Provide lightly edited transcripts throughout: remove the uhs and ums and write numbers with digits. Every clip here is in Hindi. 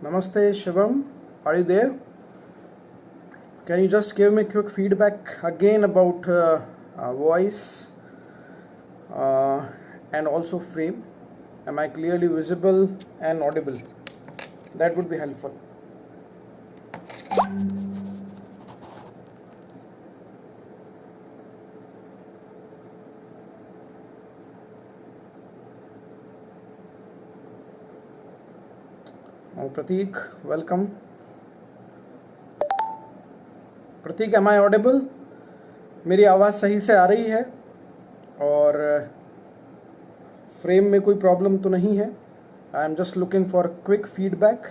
Namaste Shivam, are you there? Can you just give me quick feedback again about voice and also frame? Am I clearly visible and audible? That would be helpful. Prateek, welcome. Prateek, am I audible? मेरी आवाज़ सही से आ रही है और फ्रेम में कोई प्रॉब्लम तो नहीं है? I am just looking for quick feedback.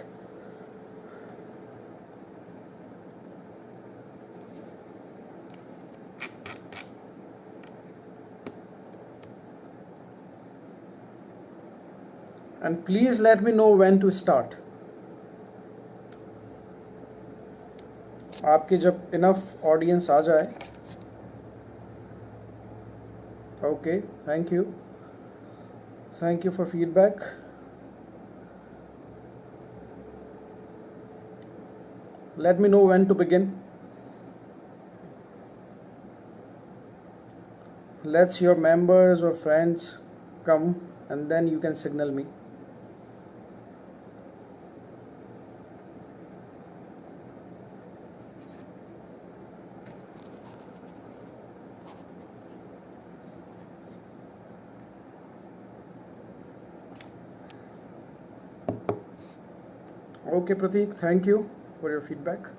And please let me know when to start. आपके जब इनफ ऑडियंस आ जाए. Okay, thank you for feedback. Let me know when to begin. Let your members or friends come and then you can signal me. Okay, Prateek, thank you for your feedback.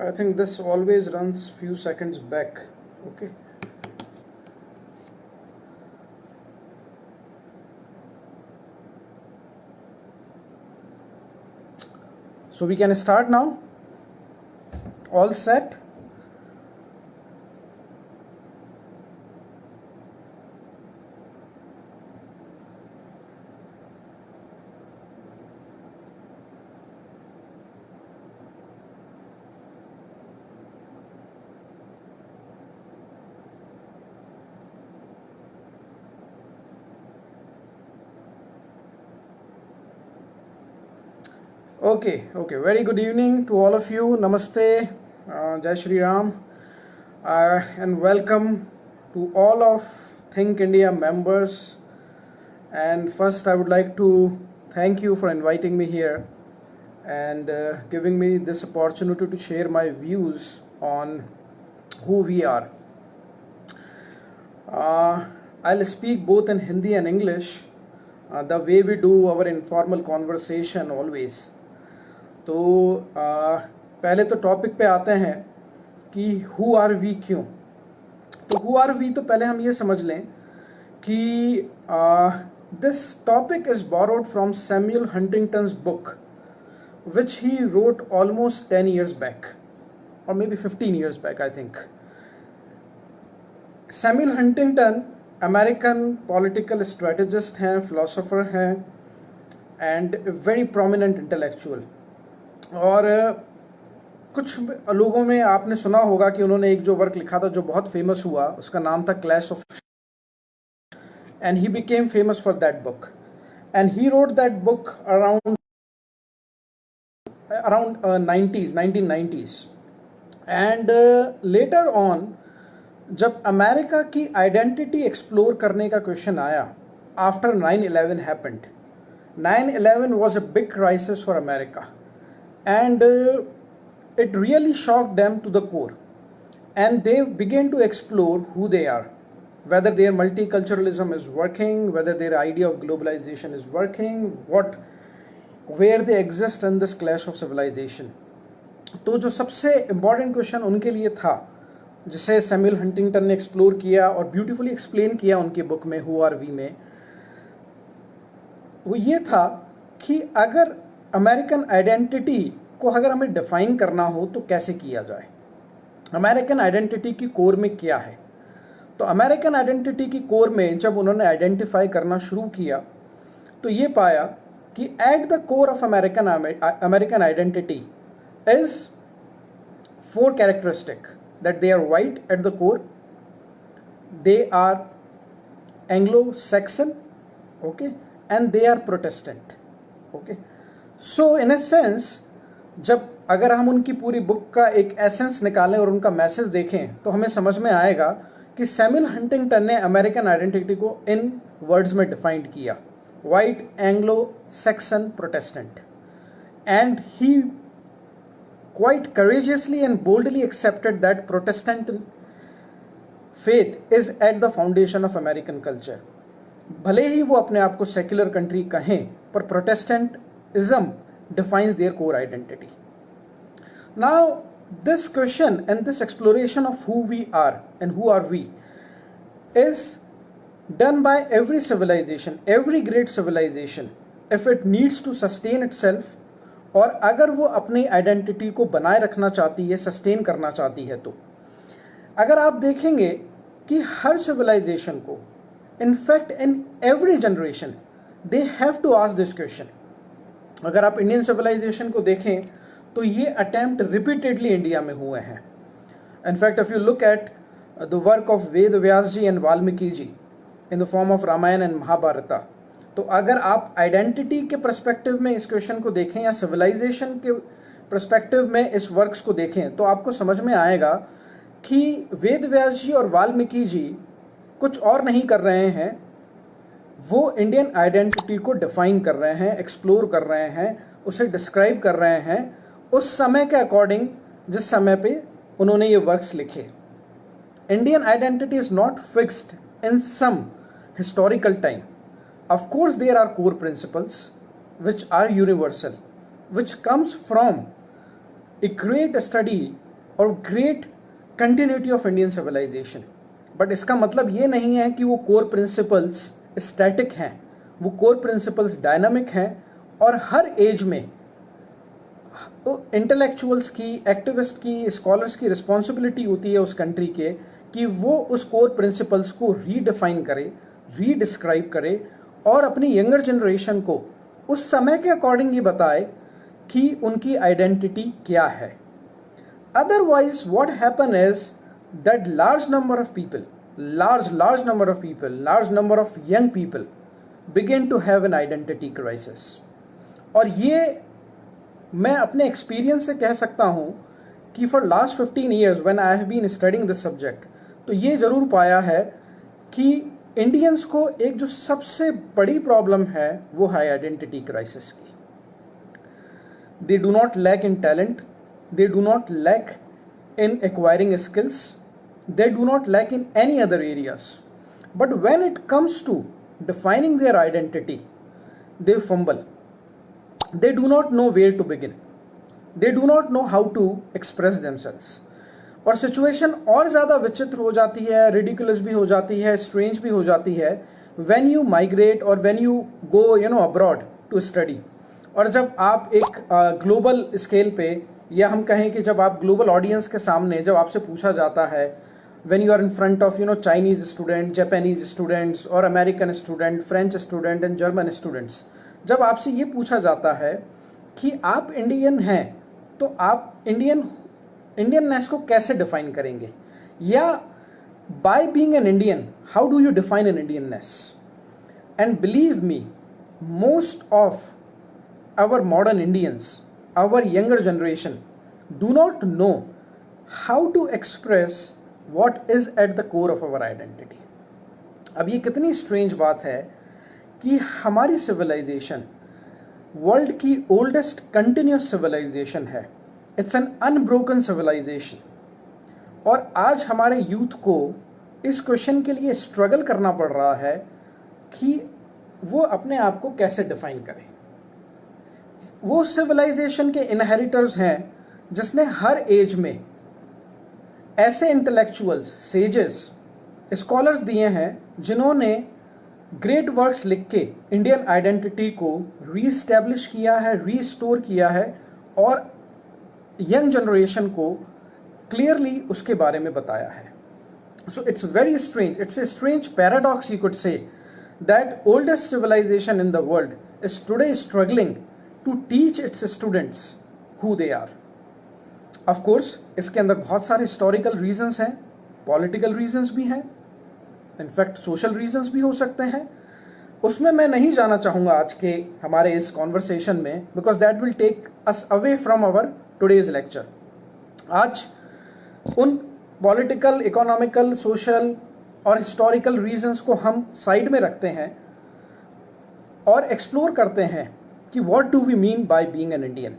I think this always runs few seconds back. Okay. So we can start now. All set? Okay, very good evening to all of you. Namaste, Jai Shri Ram, and welcome to all of Think India members. And first I would like to thank you for inviting me here and giving me this opportunity to share my views on who we are. I'll speak both in Hindi and English, the way we do our informal conversation always. तो पहले तो टॉपिक पे आते हैं कि हु आर वी क्यों. तो हु आर वी तो पहले हम ये समझ लें कि this topic is borrowed from Samuel Huntington's book which he wrote almost 10 years back और maybe 15 years back. I think Samuel Huntington American political strategist हैं, फिलोसोफर हैं एंड वेरी प्रोमिनेंट इंटेलेक्चुअल. और कुछ लोगों में आपने सुना होगा कि उन्होंने एक जो वर्क लिखा था जो बहुत फेमस हुआ, उसका नाम था clash of, and he became famous for that book. And he wrote that book around around 90s 1990s and later on जब अमेरिका की आइडेंटिटी एक्सप्लोर करने का क्वेश्चन आया after 9/11 happened 9/11 was a big crisis for America and it really shocked them to the core and they began to explore who they are, whether their multiculturalism is working, whether their idea of globalization is working, where they exist in this clash of civilization. तो जो सबसे इम्पॉर्टेंट क्वेश्चन उनके लिए था जिसे सैमुअल हंटिंगटन ने एक्सप्लोर किया और ब्यूटीफुली एक्सप्लेन किया उनकी बुक में हु आर वी में, वो ये था कि अगर अमेरिकन आइडेंटिटी को अगर हमें डिफाइन करना हो तो कैसे किया जाए, अमेरिकन आइडेंटिटी की कोर में क्या है। तो अमेरिकन आइडेंटिटी की कोर में जब उन्होंने आइडेंटिफाई करना शुरू किया तो ये पाया कि at the core of American identity is 4 characteristic that they are white at the core, they are Anglo-Saxon, okay, and they are Protestant, okay. So in a sense जब अगर हम उनकी पूरी बुक का एक एसेंस निकालें और उनका मैसेज देखें तो हमें समझ में आएगा कि सैमुअल हंटिंगटन ने अमेरिकन आइडेंटिटी को इन वर्ड्स में डिफाइंड किया, white, Anglo-Saxon, Protestant, and he quite courageously and boldly accepted that Protestant faith is at the foundation of American culture. भले ही वो अपने आप को सेक्युलर कंट्री कहें पर Protestantism defines their core identity. Now this question and this exploration of who we are and who are we is done by every civilization, every great civilization, if it needs to sustain itself, और अगर वो अपनी आइडेंटिटी को बनाए रखना चाहती है, सस्टेन करना चाहती है। तो अगर आप देखेंगे कि हर सिविलाइजेशन को in fact in every generation they have to ask this question. अगर आप इंडियन सिविलाइजेशन को देखें तो ये अटेम्प्ट रिपीटेडली इंडिया में हुए हैं। In fact if you look at the work of Ved Vyas ji and Valmiki ji in the form of Ramayan and Mahabharata, तो अगर आप आइडेंटिटी के पर्सपेक्टिव में इस क्वेश्चन को देखें या सिविलाइजेशन के पर्सपेक्टिव में इस वर्क्स को देखें तो आपको समझ में आएगा कि वेद व्यास जी और वाल्मीकि जी कुछ और नहीं कर रहे हैं, वो इंडियन आइडेंटिटी को डिफाइन कर रहे हैं, एक्सप्लोर कर रहे हैं, उसे डिस्क्राइब कर रहे हैं उस समय के अकॉर्डिंग जिस समय पे उन्होंने ये वर्क्स लिखे। Indian identity is not fixed in some historical time. Of course, there are core principles which are universal, which comes from a great study or great continuity of Indian civilization. But इसका मतलब ये नहीं है कि वो core principles static हैं, वो core principles dynamic हैं और हर एज में इंटेलेक्चुअल्स की, एक्टिविस्ट की, स्कॉलर्स की रिस्पॉन्सिबिलिटी होती है उस कंट्री के कि वो उस कोर प्रिंसिपल्स को रीडिफाइन करे, रीडिस्क्राइब करे और अपनी यंगर जनरेशन को उस समय के अकॉर्डिंग ही बताए कि उनकी आइडेंटिटी क्या है. Otherwise what happen is that large number of people, large number of young people begin to have an identity crisis. और ये मैं अपने एक्सपीरियंस से कह सकता हूँ कि for last 15 years when I have been studying this subject, तो ये ज़रूर पाया है कि इंडियंस को एक जो सबसे बड़ी प्रॉब्लम है वो है आइडेंटिटी क्राइसिस की. They do not lack in talent, they do not lack in acquiring skills, they do not lack in any other areas, but when it comes to defining their identity, they fumble. They do not know where to begin. They do not know how to express themselves. और सिचुएशन और ज़्यादा विचित्र हो जाती है, रिडिकुलस भी हो जाती है, स्ट्रेंज भी हो जाती है when you migrate और when you go abroad to study. और जब आप एक ग्लोबल स्केल पे या हम कहें कि जब आप ग्लोबल ऑडियंस के सामने जब आपसे पूछा जाता है when you are in front of Chinese student, Japanese students और American student, French student and German students, जब आपसे ये पूछा जाता है कि आप इंडियन हैं तो आप इंडियननेस को कैसे डिफाइन करेंगे, या by being an Indian how do you define an Indianness? And believe me, most of our modern Indians our younger generation do not know how to express what is at the core of our identity. अब ये कितनी स्ट्रेंज बात है कि हमारी सिविलाइजेशन वर्ल्ड की ओल्डेस्ट कंटिन्यूस सिविलाइजेशन है, इट्स एन अनब्रोकन सिविलाइजेशन, और आज हमारे यूथ को इस क्वेश्चन के लिए स्ट्रगल करना पड़ रहा है कि वो अपने आप को कैसे डिफाइन करें। वो सिविलाइजेशन के इनहेरिटर्स हैं जिसने हर एज में ऐसे इंटेलेक्चुअल्स, सेजेस, स्कॉलर्स दिए हैं जिन्होंने ग्रेट वर्क्स लिख के इंडियन आइडेंटिटी को रीस्टैब्लिश किया है, रीस्टोर किया है, और यंग जनरेशन को क्लियरली उसके बारे में बताया है। So it's very strange, it's a strange paradox you could say, that oldest civilisation in the world is today struggling to teach its students who they are. Of course इसके अंदर बहुत सारे हिस्टोरिकल रीजंस हैं, पॉलिटिकल रीजंस भी हैं, इनफैक्ट सोशल रीजंस भी हो सकते हैं। उसमें मैं नहीं जाना चाहूँगा आज के हमारे इस कॉन्वर्सेशन में, because that will take us away from our today's lecture. आज उन पॉलिटिकल, इकोनॉमिकल, सोशल और हिस्टोरिकल रीजंस को हम साइड में रखते हैं और एक्सप्लोर करते हैं कि what do we mean by being an Indian.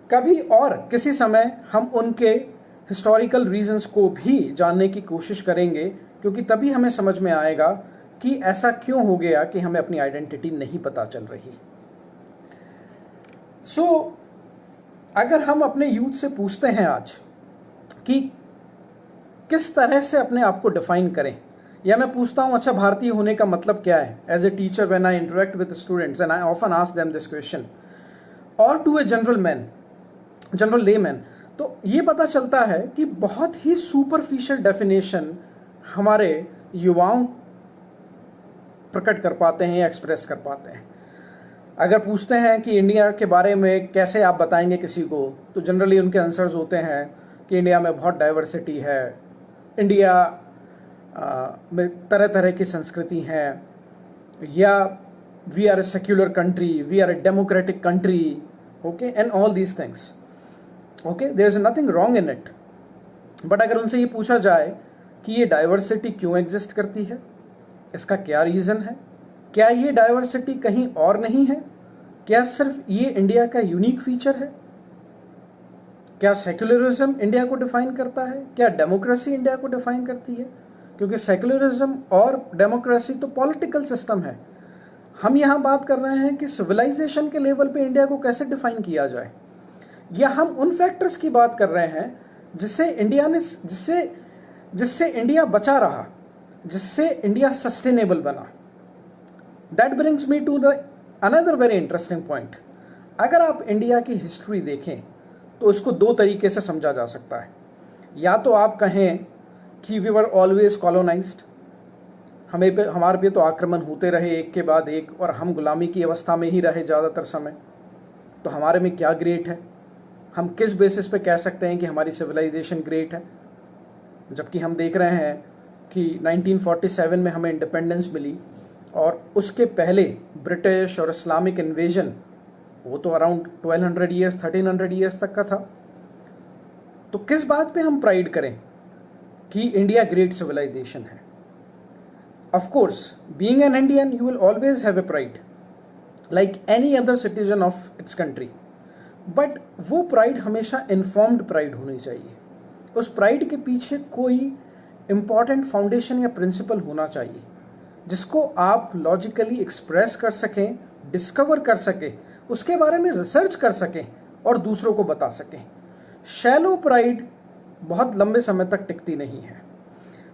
कभी और किसी समय हम उनके हिस्टोरिकल रीजंस को भी जानने की कोशिश करेंगे, क्योंकि तभी हमें समझ में आएगा कि ऐसा क्यों हो गया कि हमें अपनी आइडेंटिटी नहीं पता चल रही। सो अगर हम अपने यूथ से पूछते हैं आज कि किस तरह से अपने आप को डिफाइन करें, या मैं पूछता हूं अच्छा भारतीय होने का मतलब क्या है, as a teacher when I interact with students and I often ask them this question, और टू ए जनरल लेमैन, तो ये पता चलता है कि बहुत ही सुपरफिशियल डेफिनेशन हमारे युवाओं प्रकट कर पाते हैं या एक्सप्रेस कर पाते हैं। अगर पूछते हैं कि इंडिया के बारे में कैसे आप बताएंगे किसी को, तो जनरली उनके आंसर्स होते हैं कि इंडिया में बहुत डाइवर्सिटी है, इंडिया में तरह तरह की संस्कृति हैं, या we are a secular country, we are a democratic country, okay, and all these things, okay, there is nothing wrong in it. But अगर उनसे ये पूछा जाए कि ये डाइवर्सिटी क्यों एग्जिस्ट करती है, इसका क्या रीज़न है, क्या ये डाइवर्सिटी कहीं और नहीं है, क्या सिर्फ ये इंडिया का यूनिक फीचर है, क्या सेक्युलरिज्म इंडिया को डिफाइन करता है, क्या डेमोक्रेसी इंडिया को डिफाइन करती है? क्योंकि सेक्युलरिज्म और डेमोक्रेसी तो पॉलिटिकल सिस्टम है। हम यहाँ बात कर रहे हैं कि सिविलाइजेशन के लेवल पे इंडिया को कैसे डिफाइन किया जाए, या हम उन फैक्टर्स की बात कर रहे हैं जिससे इंडिया बचा रहा, जिससे इंडिया सस्टेनेबल बना। That brings me to the another very interesting point. अगर आप इंडिया की हिस्ट्री देखें तो इसको दो तरीके से समझा जा सकता है। या तो आप कहें कि वी वर ऑलवेज कॉलोनाइज्ड, हमारे पे तो आक्रमण होते रहे एक के बाद एक, और हम गुलामी की अवस्था में ही रहे ज़्यादातर समय, तो हमारे में क्या ग्रेट है, हम किस बेसिस पे कह सकते हैं कि हमारी सिविलाइजेशन ग्रेट है, जबकि हम देख रहे हैं कि 1947 में हमें इंडिपेंडेंस मिली, और उसके पहले ब्रिटिश और इस्लामिक इन्वेजन वो तो अराउंड 1200 ईयर्स 1300 ईयर्स तक का था। तो किस बात पे हम प्राइड करें कि इंडिया ग्रेट सिविलाइजेशन है? Of course being an Indian you will always have a pride like any other citizen of its country, but वो प्राइड हमेशा इन्फॉर्म्ड प्राइड होनी चाहिए। उस प्राइड के पीछे कोई इम्पॉर्टेंट फाउंडेशन या प्रिंसिपल होना चाहिए जिसको आप लॉजिकली एक्सप्रेस कर सकें, डिस्कवर कर सकें, उसके बारे में रिसर्च कर सकें और दूसरों को बता सकें। शैलो प्राइड बहुत लंबे समय तक टिकती नहीं है।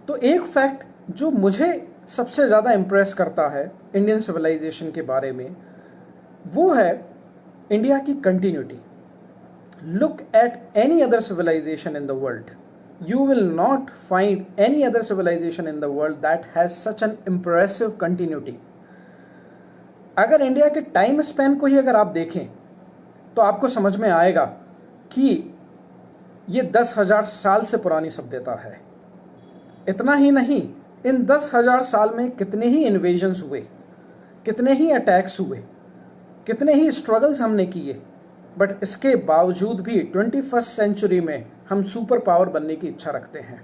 तो एक फैक्ट जो मुझे सबसे ज़्यादा इम्प्रेस करता है इंडियन सिविलाइजेशन के बारे में, वो है इंडिया की continuity. Look at any other civilisation in the world, you will not find any other civilization in the world that has such an impressive continuity. अगर इंडिया के टाइम स्पैन को ही अगर आप देखें तो आपको समझ में आएगा कि ये 10,000 साल से पुरानी सभ्यता है। इतना ही नहीं, इन 10,000 साल में कितने ही इन्वेजन्स हुए, कितने ही अटैक्स हुए, कितने ही स्ट्रगल्स हमने किए, बट इसके बावजूद भी 21st सेंचुरी में हम सुपर पावर बनने की इच्छा रखते हैं।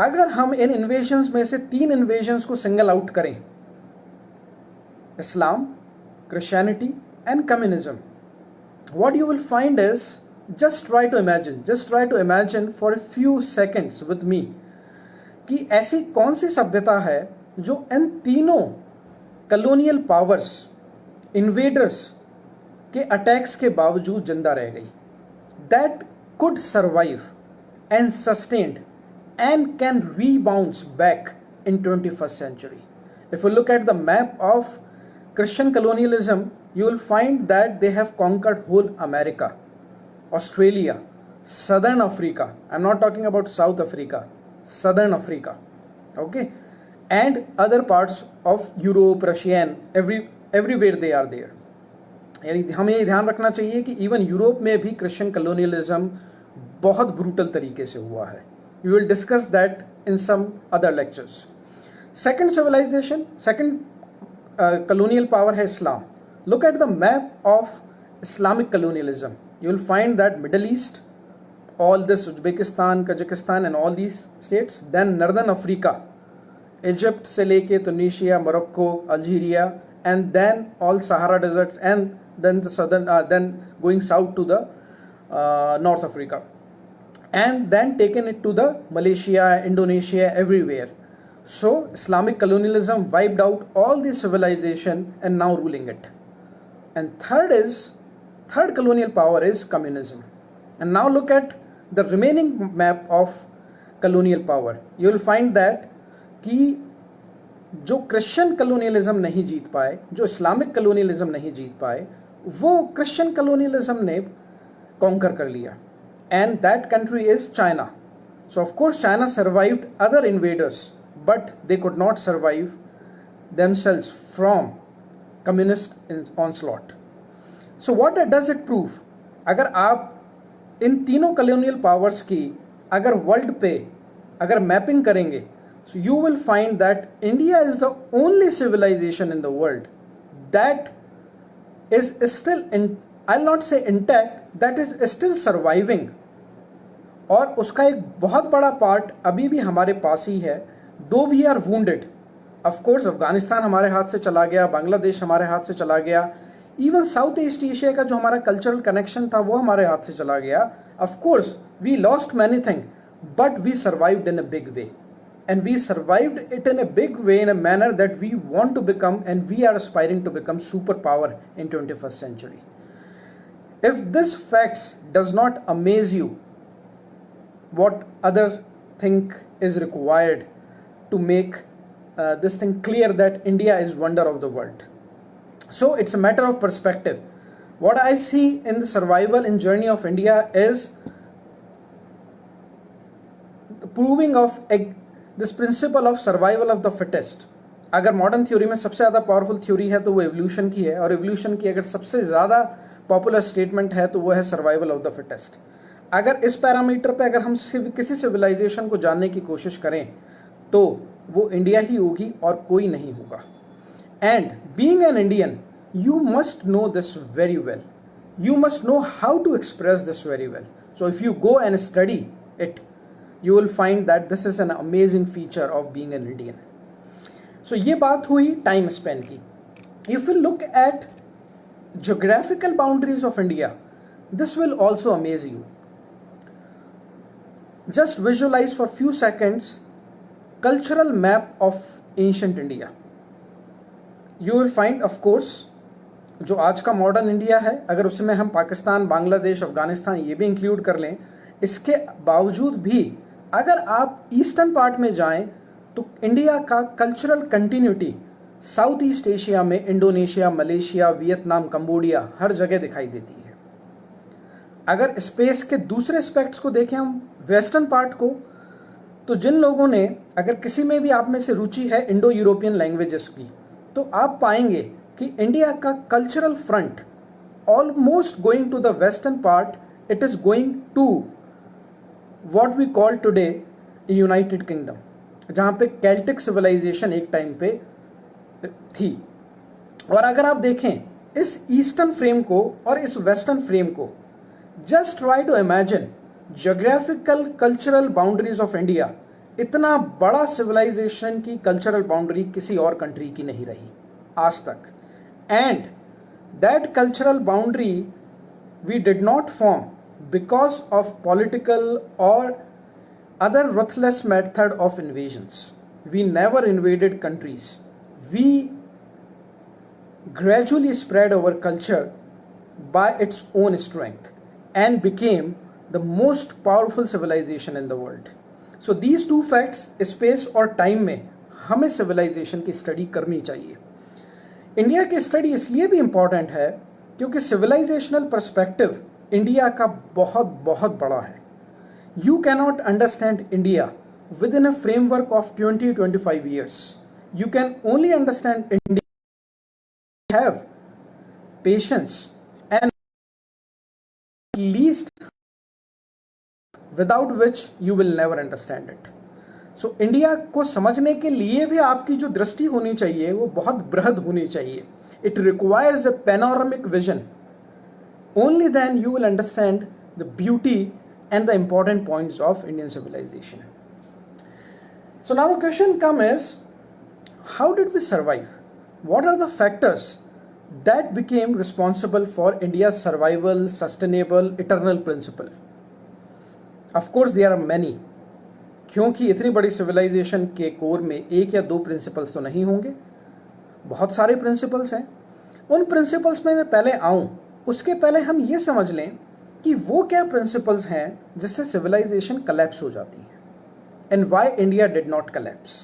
अगर हम इन इन्वेजन्स में से 3 इन्वेजन्स को सिंगल आउट करें, Islam, Christianity and communism, what you will find is, just try to imagine for a few seconds with me कि ऐसी कौन सी सभ्यता है जो इन तीनों कॉलोनियल पावर्स, इन्वेडर्स के अटैक्स के बावजूद जिंदा रह गई, that could survive and sustained and can rebound back in 21st century. If you look at the map of Christian colonialism, you will find that they have conquered whole America, Australia, Southern Africa. I'm not talking about South Africa, Southern Africa, okay, and other parts of Europe, Russia, and everywhere they are there. यानी हमें ये ध्यान रखना चाहिए कि इवन यूरोप में भी क्रिश्चियन कलोनियलिज्म बहुत ब्रूटल तरीके से हुआ है. We will discuss that in some other lectures. Second civilization, second colonial power है Islam. Look at the map of Islamic colonialism. You will find that Middle East, all this Uzbekistan, Kazakhstan and all these states, then Northern Africa, Egypt से लेके Tunisia, Morocco, Algeria, and then all Sahara deserts, and then the southern, then going south to the North Africa, and then taken it to the Malaysia, Indonesia, everywhere. So Islamic colonialism wiped out all the civilization and now ruling it. And third colonial power is communism. And now look at the remaining map of colonial power. You will find that कि जो क्रिश्चियन कलोनियलिज्म नहीं जीत पाए, जो इस्लामिक कलोनियलिज्म नहीं जीत पाए, वो क्रिश्चियन कलोनियलिज्म ने कॉन्कर कर लिया. And that country is China. So of course China survived other invaders, but they could not survive themselves from communist onslaught. So what does it prove? अगर आप इन तीनों कॉलोनियल पावर्स की अगर वर्ल्ड पे अगर मैपिंग करेंगे, so you will find that India is the only civilization in the world that is still I'll not say intact, that is still surviving. और उसका एक बहुत बड़ा पार्ट अभी भी हमारे पास ही है. Though we are wounded, of course Afghanistan हमारे हाथ से चला गया, बांग्लादेश हमारे हाथ से चला गया, इवन साउथ ईस्ट एशिया का जो हमारा कल्चरल कनेक्शन था वो हमारे हाथ से चला गया. Of course we lost many thing, but we survived in a big way, and we survived it in a big way, in a manner that we want to become, and we are aspiring to become superpower in 21st century. If this facts does not amaze you, what other thing is required to make this thing clear that India is wonder of the world? So it's a matter of perspective. What I see in the survival and journey of India is the proving of this principle of survival of the fittest. अगर मॉडर्न थ्योरी में सबसे ज़्यादा पावरफुल थ्योरी है तो वो एवोल्यूशन की है, और एवोल्यूशन की अगर सबसे ज़्यादा पॉपुलर स्टेटमेंट है तो वो है सर्वाइवल ऑफ द फिटेस्ट. अगर इस पैरामीटर पे अगर हम किसी सिविलाइजेशन को जानने की कोशिश करें तो वो इंडिया ही होगी और कोई नहीं होगा. And being an Indian, you must know this very well, you must know how to express this very well. So if you go and study it, you will find that this is an amazing feature of being an Indian. So ये बात हुई टाइम स्पेन की. If you look at geographical boundaries of India, this will also amaze you. Just visualize for few seconds cultural map of ancient India. You will find, of course, जो आज का मॉडर्न इंडिया है, अगर उसमें हम पाकिस्तान, बांग्लादेश, अफगानिस्तान ये भी इंक्लूड कर लें, इसके बावजूद भी अगर आप ईस्टर्न पार्ट में जाएं तो इंडिया का cultural continuity south east Asia में इंडोनेशिया, मलेशिया, वियतनाम, कंबोडिया हर जगह दिखाई देती है. अगर स्पेस के दूसरे एस्पेक्ट्स को देखें हम वेस्टर्न पार्ट को, तो जिन लोगों ने अगर किसी में भी आप में से रुचि है इंडो यूरोपियन लैंग्वेजेस की, तो आप पाएंगे कि इंडिया का cultural front almost going to the western part, it is going to what we call today United Kingdom, जहाँ पे केल्टिक सिविलाइजेशन एक टाइम पे थी. और अगर आप देखें इस ईस्टर्न फ्रेम को और इस वेस्टर्न फ्रेम को, just try to imagine geographical cultural boundaries of India. इतना बड़ा सिविलाइजेशन की कल्चरल बाउंड्री किसी और कंट्री की नहीं रही आज तक, and that cultural boundary we did not form because of political और other ruthless method of invasions. We never invaded countries. We gradually spread our culture by its own strength and became the most powerful civilization in the world. So these two facts, space और time में हमें civilization की study करनी चाहिए। इंडिया की स्टडी इसलिए भी इम्पॉर्टेंट है क्योंकि सिविलाइजेशनल पर्सपेक्टिव इंडिया का बहुत बहुत बड़ा है। You cannot understand India within a framework of 20-25 years. You can only understand India if you have patience and least, without which you will never understand it. So India को समझने के लिए भी आपकी जो दृष्टि होनी चाहिए वो बहुत बृहद होनी चाहिए. It requires a panoramic vision. Only then you will understand the beauty and the important points of Indian civilization. So now the question comes, how did we survive? What are the factors that became responsible for India's survival, sustainable, eternal principle? Of course there are many, क्योंकि इतनी बड़ी civilization के कोर में एक या दो principles तो नहीं होंगे, बहुत सारे principles हैं। उन principles में मैं पहले आऊँ, उसके पहले हम ये समझ लें कि वो क्या प्रिंसिपल्स हैं जिससे सिविलाइजेशन कलेप्स हो जाती है, and why India did not collapse.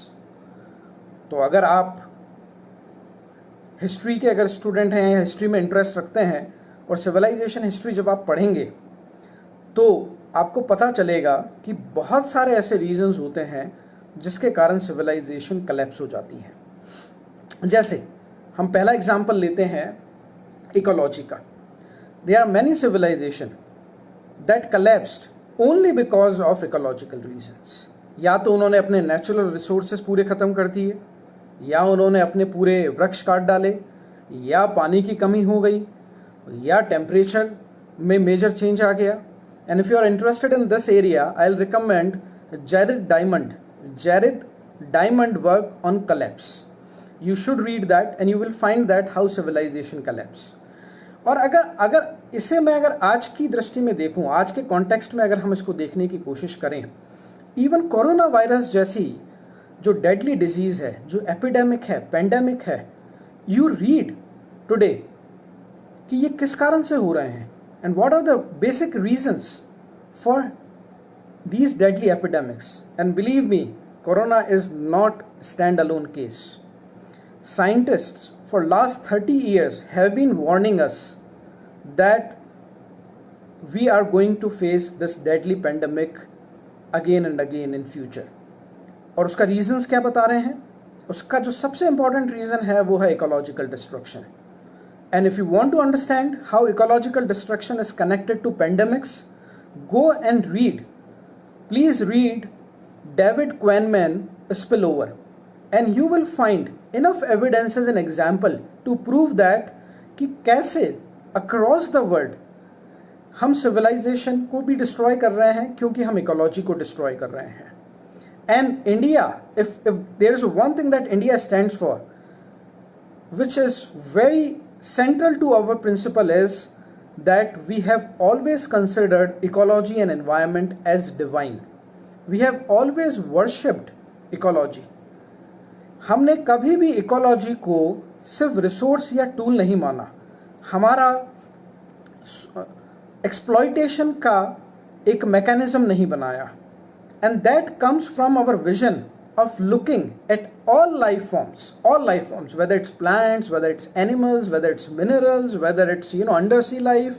तो अगर आप हिस्ट्री के अगर स्टूडेंट हैं, हिस्ट्री में इंटरेस्ट रखते हैं और सिविलाइजेशन हिस्ट्री जब आप पढ़ेंगे तो आपको पता चलेगा कि बहुत सारे ऐसे रीजंस होते हैं जिसके कारण सिविलाइजेशन कलेप्स हो जाती है। जैसे हम पहला एग्जाम्पल लेते हैं इकोलॉजी का। There are many civilizations that collapsed only because of ecological reasons. या तो उन्होंने अपने नेचुरल रिसोर्सेज पूरे ख़त्म कर दिए, या उन्होंने अपने पूरे वृक्ष काट डाले, या पानी की कमी हो गई, या टेम्परेचर में मेजर चेंज आ गया। And if you are interested in this area, I will recommend Jared Diamond work on collapse. You should read that and you will find that how civilisation collapse. और अगर इसे मैं अगर आज की दृष्टि में देखूं, आज के कॉन्टेक्स्ट में अगर हम इसको देखने की कोशिश करें, इवन कोरोना वायरस जैसी जो डेडली डिजीज है, जो एपिडेमिक है, पेंडेमिक है, यू रीड टुडे कि ये किस कारण से हो रहे हैं and what are the basic reasons for these deadly epidemics. And believe me, corona is not stand alone case. Scientists for last 30 years have been warning us that we are going to face this deadly pandemic again and again in future. और उसका reasons क्या बता रहे हैं? उसका जो सबसे important reason है वो है ecological destruction. And if you want to understand how ecological destruction is connected to pandemics, go and read. Please read David Quammen Spillover, and you will find enough evidences and example to prove that कि कैसे across the world हम civilization को भी destroy कर रहे हैं क्योंकि हम ecology को destroy कर रहे हैं। And India, if there is one thing that India stands for, which is very central to our principle, is that we have always considered ecology and environment as divine. We have always worshipped ecology. हमने कभी भी इकोलॉजी को सिर्फ रिसोर्स या टूल नहीं माना, हमारा एक्सप्लॉइटेशन का एक मैकेनिज्म नहीं बनाया। And that comes from our vision of looking at all life forms, whether it's plants, whether it's animals, whether it's minerals, whether it's undersea life,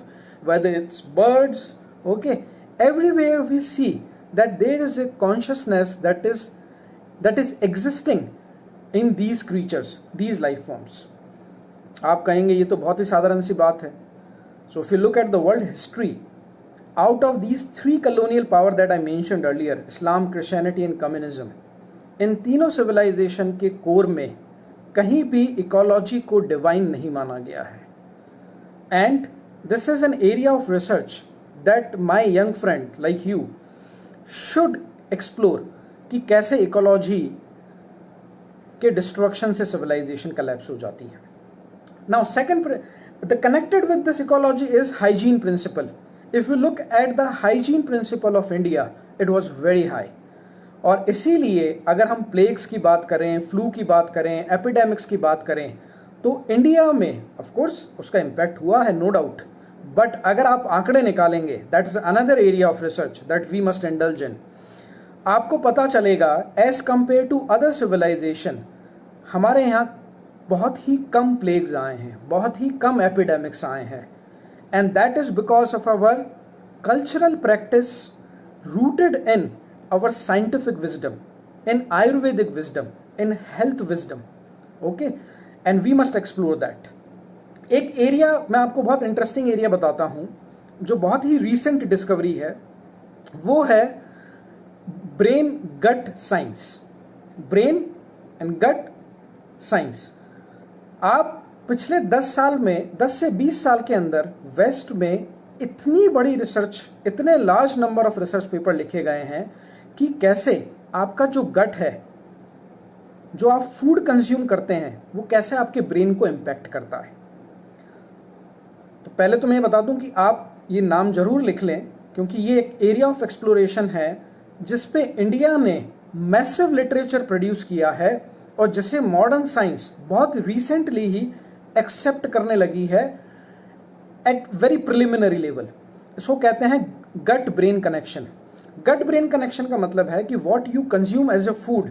whether it's birds, okay, everywhere we see that there is a consciousness that is existing in these creatures, these life forms. आप कहेंगे ये तो बहुत ही साधारण सी बात है. So if you look at the world history, out of these three colonial power that I mentioned earlier, Islam, Christianity and communism, इन तीनों सिविलाइजेशन के कोर में कहीं भी इकोलॉजी को डिवाइन नहीं माना गया है. And this is an area of research that my young friend like you should explore कि कैसे इकोलॉजी के डिस्ट्रक्शन से सिविलाइजेशन कलेप्स हो जाती है. Now second, the connected with this ecology is hygiene principle. If you look at the hygiene principle of India, it was very high. और इसीलिए अगर हम प्लेग्स की बात करें, फ्लू की बात करें, एपिडेमिक्स की बात करें, तो इंडिया में ऑफ कोर्स उसका इम्पैक्ट हुआ है, नो डाउट. बट अगर आप आंकड़े निकालेंगे, that is another area of research that we must indulge in. आपको पता चलेगा as compare to other civilisation हमारे यहाँ बहुत ही कम प्लेग्स आए हैं, बहुत ही कम एपिडेमिक्स आए हैं. And that is because of our cultural practice rooted in our scientific wisdom, in Ayurvedic wisdom, in health wisdom. Okay, and we must explore that. एक एरिया मैं आपको बहुत इंटरेस्टिंग एरिया बताता हूँ जो बहुत ही रिसेंट डिस्कवरी है, वो है brain gut science. Brain and gut science. आप पिछले 10 साल में, 10 से 20 साल के अंदर वेस्ट में इतनी बड़ी रिसर्च, इतने large number of research paper लिखे गए हैं कि कैसे आपका जो गट है, जो आप फूड कंज्यूम करते हैं, वो कैसे आपके ब्रेन को इम्पैक्ट करता है. तो पहले तो मैं ये बता दूं कि आप ये नाम जरूर लिख लें, क्योंकि ये एक एरिया ऑफ एक्सप्लोरेशन है जिस पे इंडिया ने मैसिव लिटरेचर प्रोड्यूस किया है और जिसे मॉडर्न साइंस बहुत रिसेंटली ही एक्सेप्ट करने लगी है एट वेरी प्रिलिमिनरी लेवल. इसको कहते हैं gut brain connection. Gut brain connection का मतलब है कि what you consume as a food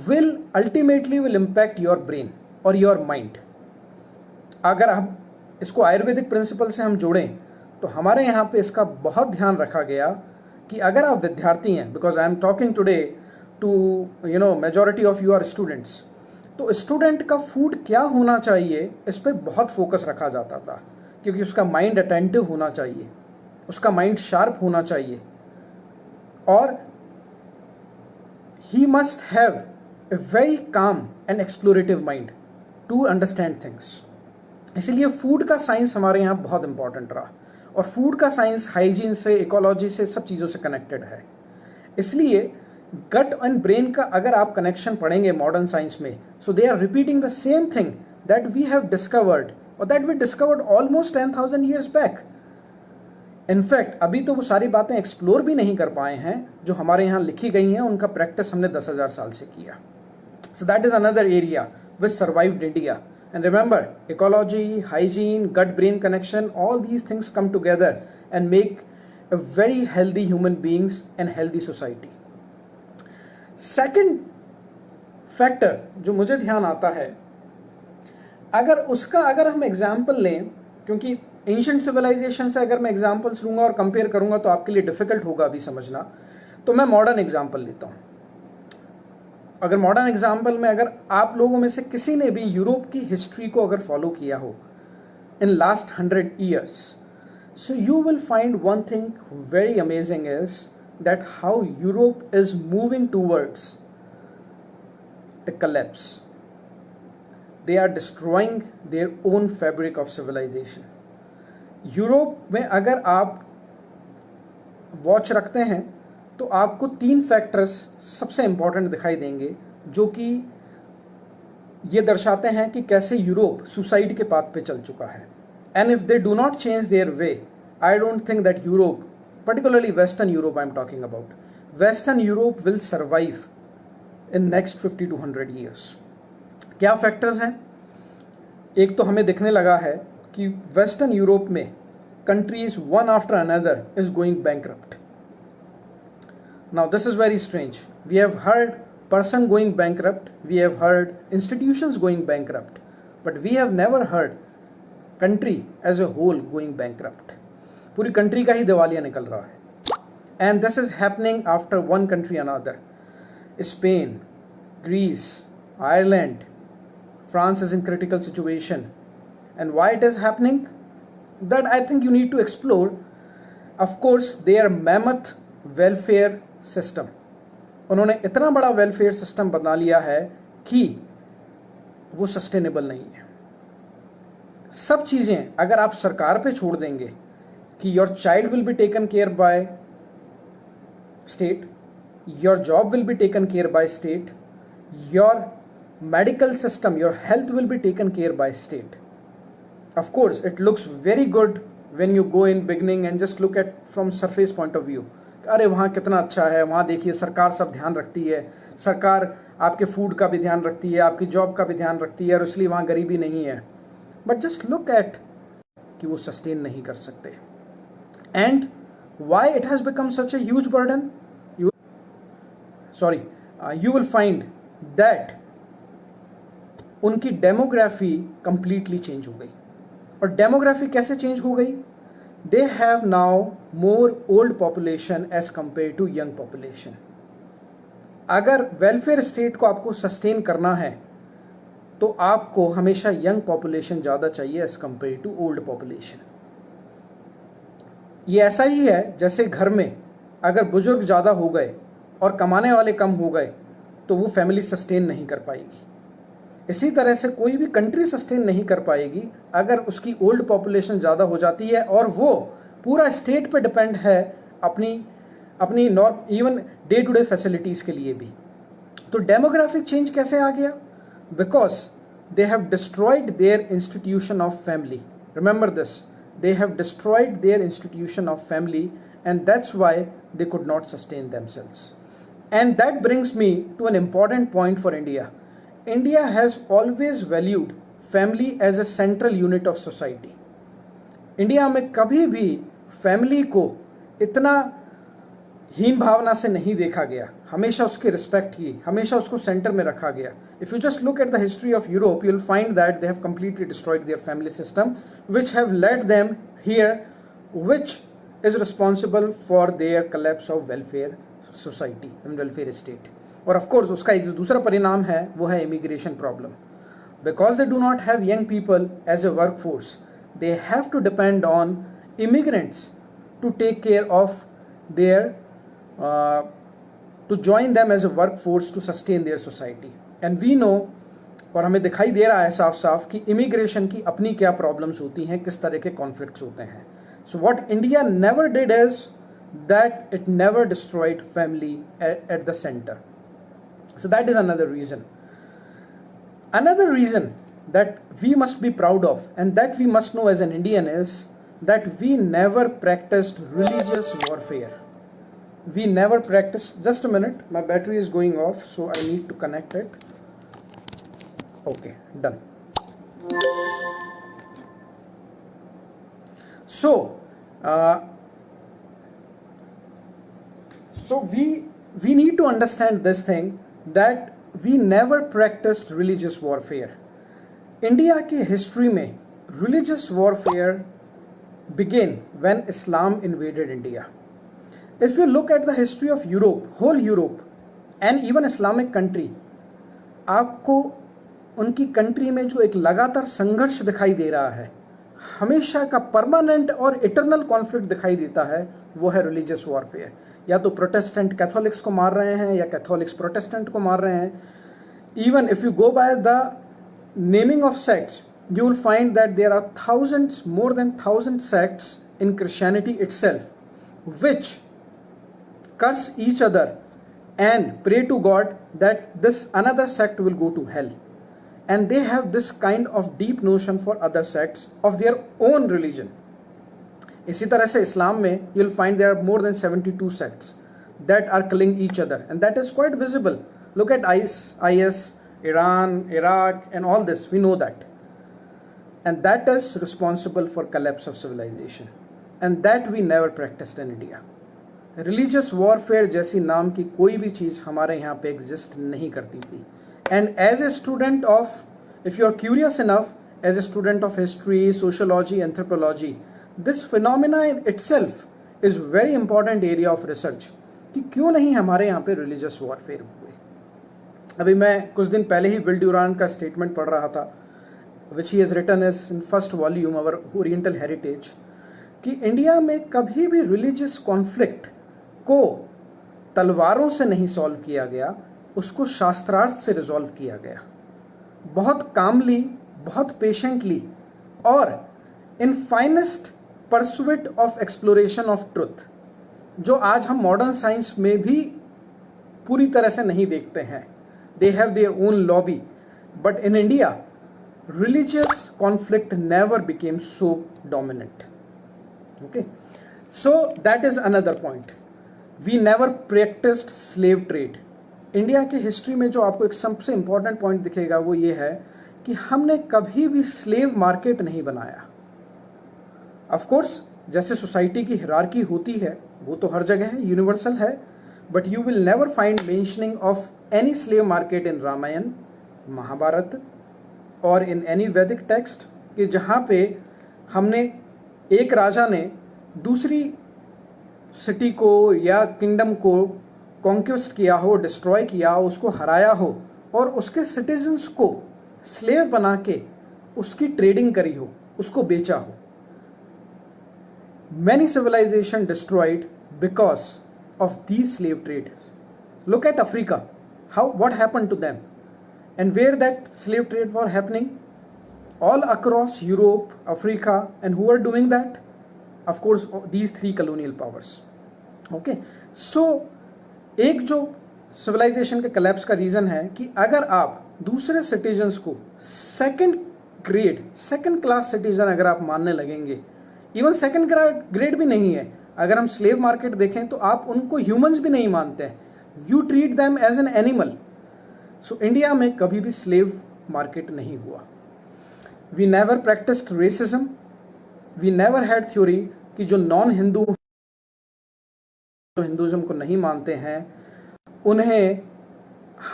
will ultimately will impact your brain और योर माइंड. अगर हम इसको आयुर्वेदिक प्रिंसिपल से हम जोड़ें तो हमारे यहाँ पे इसका बहुत ध्यान रखा गया कि अगर आप विद्यार्थी हैं, because I am talking today to majority of you are students, तो स्टूडेंट का फूड क्या होना चाहिए इस पर बहुत फोकस रखा जाता था, क्योंकि उसका माइंड अटेंटिव होना चाहिए, उसका माइंड शार्प होना चाहिए, और he must have a very calm and explorative mind to understand things. इसीलिए फूड का साइंस हमारे यहाँ बहुत इंपॉर्टेंट रहा, और फूड का साइंस हाइजीन से, इकोलॉजी से, सब चीज़ों से कनेक्टेड है. इसलिए गट एंड ब्रेन का अगर आप कनेक्शन पढ़ेंगे मॉडर्न साइंस में, so they are repeating the same thing that we have discovered, और that we discovered almost 10,000 years back. In fact अभी तो वो सारी बातें एक्सप्लोर भी नहीं कर पाए हैं जो हमारे यहाँ लिखी गई हैं, उनका प्रैक्टिस हमने 10,000 साल से किया. सो that is another area which survived India. And remember, ecology, hygiene, gut-brain connection, all these things come together and make a very healthy human beings and healthy society. Second factor जो मुझे ध्यान आता है, अगर हम एग्जाम्पल लें, क्योंकि एंशिएंट सिविलाइजेशन से अगर मैं एग्जाम्पल्स लूँगा और कंपेयर करूँगा तो आपके लिए डिफिकल्ट होगा अभी समझना, तो मैं मॉडर्न एग्जाम्पल लेता हूँ. अगर मॉडर्न एग्जाम्पल में अगर आप लोगों में से किसी ने भी यूरोप की हिस्ट्री को अगर फॉलो किया हो in last 100 years, so you will find one thing very amazing is that how Europe is moving towards a collapse. They are destroying their own fabric of civilization. Europe में अगर आप वॉच रखते हैं तो आपको 3 फैक्टर्स सबसे इंपॉर्टेंट दिखाई देंगे जो कि ये दर्शाते हैं कि कैसे यूरोप सुसाइड के पाथ पे चल चुका है. And if they do not change their way, I don't think that Europe, particularly Western Europe I'm talking about, Western Europe will survive in next 50 to 100 years. क्या फैक्टर्स हैं? एक तो हमें दिखने लगा है कि वेस्टर्न यूरोप में countries one after another is going bankrupt. Now this is very strange. We have heard person going bankrupt, we have heard institutions going bankrupt, but we have never heard country as a whole going bankrupt. पूरी कंट्री का ही दिवालिया निकल रहा है. And this is happening after one country another. Spain, Greece, Ireland, France is in critical situation. And why it is happening? That I think you need to explore. Of course, their mammoth welfare system. उन्होंने इतना बड़ा वेलफेयर सिस्टम बना लिया है कि वो सस्टेनेबल नहीं है. सब चीज़ें अगर आप सरकार पे छोड़ देंगे कि your child will be taken care by state, your job will be taken care by state, your medical system, your health will be taken care by state. Of course, it looks very good when you go in beginning and just look at from surface point of view. अरे वहाँ कितना अच्छा है, वहाँ देखिए सरकार सब ध्यान रखती है, सरकार आपके फूड का भी ध्यान रखती है, आपकी जॉब का भी ध्यान रखती है और इसलिए वहाँ गरीबी नहीं है. बट जस्ट लुक एट कि वो सस्टेन नहीं कर सकते. And why it has become such a huge burden, you will find that उनकी डेमोग्राफी कंप्लीटली चेंज हो गई. और डेमोग्राफी कैसे चेंज हो गई? They have now more old population as compare to young population. अगर वेलफेयर स्टेट को आपको सस्टेन करना है तो आपको हमेशा यंग पॉपुलेशन ज़्यादा चाहिए as compare to old population. ये ऐसा ही है जैसे घर में अगर बुजुर्ग ज़्यादा हो गए और कमाने वाले कम हो गए तो वो फैमिली सस्टेन नहीं कर पाएगी. इसी तरह से कोई भी कंट्री सस्टेन नहीं कर पाएगी अगर उसकी ओल्ड पॉपुलेशन ज़्यादा हो जाती है और वो पूरा स्टेट पे डिपेंड है अपनी even day to day facilities के लिए भी. तो डेमोग्राफिक चेंज कैसे आ गया? Because they have destroyed their institution of family. Remember this, they have destroyed their institution of family and that's why they could not sustain themselves. And that brings me to an important point for India. India has always valued family as a central unit of society. India में कभी भी फैमिली को इतना हीन भावना से नहीं देखा गया, हमेशा उसकी रिस्पेक्ट की, हमेशा उसको सेंटर में रखा गया. If you just look at the history of Europe you will find that they have completely destroyed their family system which have led them here, which is responsible for their collapse of welfare society and welfare state. और ऑफ कोर्स उसका एक दूसरा परिणाम है वो है immigration problem. Because they do not have young people as a work force, they have to depend on immigrants to take care of their to join them as a work force to sustain their society. And we know, और हमें दिखाई दे रहा है साफ साफ कि इमिग्रेशन की अपनी क्या प्रॉब्लम्स होती हैं, किस तरह के कॉन्फ्लिक्ट्स होते हैं. So what India never did is that it never destroyed family at the centre. So that is another reason. Another reason that we must be proud of and that we must know as an Indian is that we never practiced religious warfare. We never practiced. Just a minute, my battery is going off, so I need to connect it. Okay, done. So we need to understand this thing that we never practiced religious warfare. India की history में religious warfare began when Islam invaded India. If you look at the history of Europe, whole Europe and even Islamic country, आपको उनकी कंट्री में जो एक लगातार संघर्ष दिखाई दे रहा है, हमेशा का परमानेंट और इटरनल कॉन्फ्लिक्ट दिखाई देता है, वो है रिलीजियस वॉरफेयर. या तो प्रोटेस्टेंट कैथोलिक्स को मार रहे हैं या कैथोलिक्स प्रोटेस्टेंट को मार रहे हैं. Even if you go by the naming of sects you will find that there are thousands, more than 1,000 sects in Christianity itself, which curse each other and pray to God that this another sect will go to hell. And they have this kind of deep notion for other sects of their own religion. इसी तरह से इस्लाम में you will find there are more than 72 sects that are killing each other, and that is quite visible. Look at IS, Iran, Iraq, and all this. We know that. And that is responsible for collapse of civilization. And that we never practiced in India. Religious warfare जैसी नाम की कोई भी चीज़ हमारे यहाँ पे exist नहीं करती थी. And as a student of, if you are curious enough, as a student of history, sociology, anthropology, this phenomena in itself is very important area of research. कि क्यों नहीं हमारे यहाँ पे religious warfare हुए. अभी मैं कुछ दिन पहले ही विल ड्यूरांट का स्टेटमेंट पढ़ रहा था, which he has written is in first volume our Oriental Heritage, कि इंडिया में कभी भी religious conflict को तलवारों से नहीं सॉल्व किया गया, उसको शास्त्रार्थ से रिजॉल्व किया गया. बहुत कामली, बहुत पेशेंटली और in finest pursuit of exploration of truth, जो आज हम मॉडर्न साइंस में भी पूरी तरह से नहीं देखते हैं. They have their own lobby, but in India religious conflict never became so dominant. Okay, so that is another point. We never practiced slave trade. India की हिस्ट्री में जो आपको एक सबसे इंपॉर्टेंट पॉइंट दिखेगा वो ये है कि हमने कभी भी स्लेव मार्केट नहीं बनाया. ऑफ कोर्स जैसे सोसाइटी की हिरार्की होती है वो तो हर जगह है, यूनिवर्सल है, but you will never find mentioning of any slave market in Ramayana, Mahabharata और इन एनी वैदिक टेक्स्ट कि जहाँ पे हमने एक राजा ने दूसरी सिटी को या किंगडम को कॉन्क्वेस्ट किया हो, डिस्ट्रॉय किया हो, उसको हराया हो और उसके सिटीजन्स को स्लेव बना के उसकी ट्रेडिंग करी हो, उसको बेचा हो. Many civilisation destroyed because of these slave trades. Look at Africa, how what happened to them and where that slave trade was happening? All across Europe, Africa, and who are doing that? Of course, these three colonial powers. Okay, so एक जो civilization के collapse का reason है कि अगर आप दूसरे citizens को second class citizen अगर आप मानने लगेंगे, even second grade भी नहीं है, अगर हम slave market देखें तो आप उनको humans भी नहीं मानते हैं, you treat them as an animal. So India में कभी भी स्लेव मार्केट नहीं हुआ. We never practised racism. We never had theory कि जो नॉन हिंदू, जो हिंदुज्म को नहीं मानते हैं, उन्हें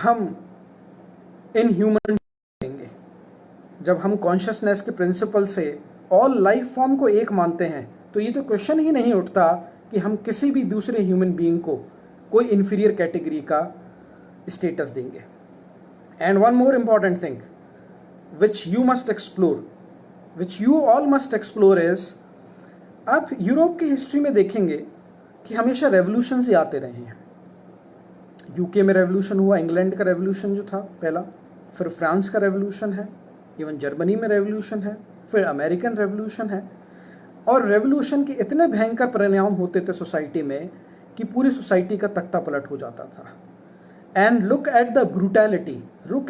हम इनह्यूमन देंगे. जब हम कॉन्शियसनेस के प्रिंसिपल से ऑल लाइफ फॉर्म को एक मानते हैं तो ये तो क्वेश्चन ही नहीं उठता कि हम किसी भी दूसरे ह्यूमन बीइंग को कोई इंफीरियर कैटेगरी का स्टेटस देंगे. And one more important thing which you must explore, which you all must explore is, आप यूरोप की हिस्ट्री में देखेंगे कि हमेशा रेवोल्यूशन ही आते रहे हैं. यूके में रेवोल्यूशन हुआ, इंग्लैंड का रेवोल्यूशन जो था पहला, फिर फ्रांस का रेवोल्यूशन है, इवन जर्मनी में रेवोल्यूशन है, फिर अमेरिकन रेवोल्यूशन है. और रेवोल्यूशन के इतने भयंकर परिणाम होते थे सोसाइटी में कि पूरी सोसाइटी का तख्ता पलट हो जाता था. And look at the brutality, look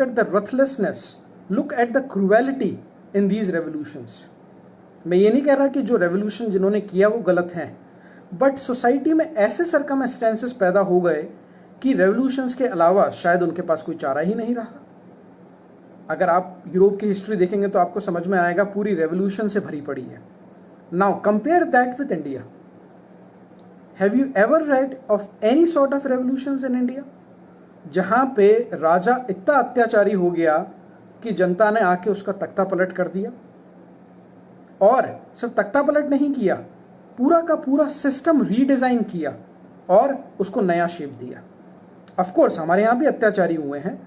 at the ruthlessness, look at the cruelty in these revolutions. मैं ये नहीं कह रहा कि जो रेवोल्यूशन जिन्होंने किया वो गलत हैं, बट सोसाइटी में ऐसे सर्कमस्टेंसेस पैदा हो गए कि रेवोल्यूशंस के अलावा शायद उनके पास कोई चारा ही नहीं रहा. अगर आप यूरोप की हिस्ट्री देखेंगे तो आपको समझ में आएगा पूरी रेवोल्यूशन से भरी पड़ी है. Now compare that with India. Have you ever rid of any sort of revolutions in India जहां पे राजा इतना अत्याचारी हो गया कि जनता ने आके उसका तख्ता पलट कर दिया? और सिर्फ तख्ता पलट नहीं किया, पूरा का पूरा सिस्टम रीडिजाइन किया और उसको नया शेप दिया. ऑफ कोर्स हमारे यहाँ भी अत्याचारी हुए हैं,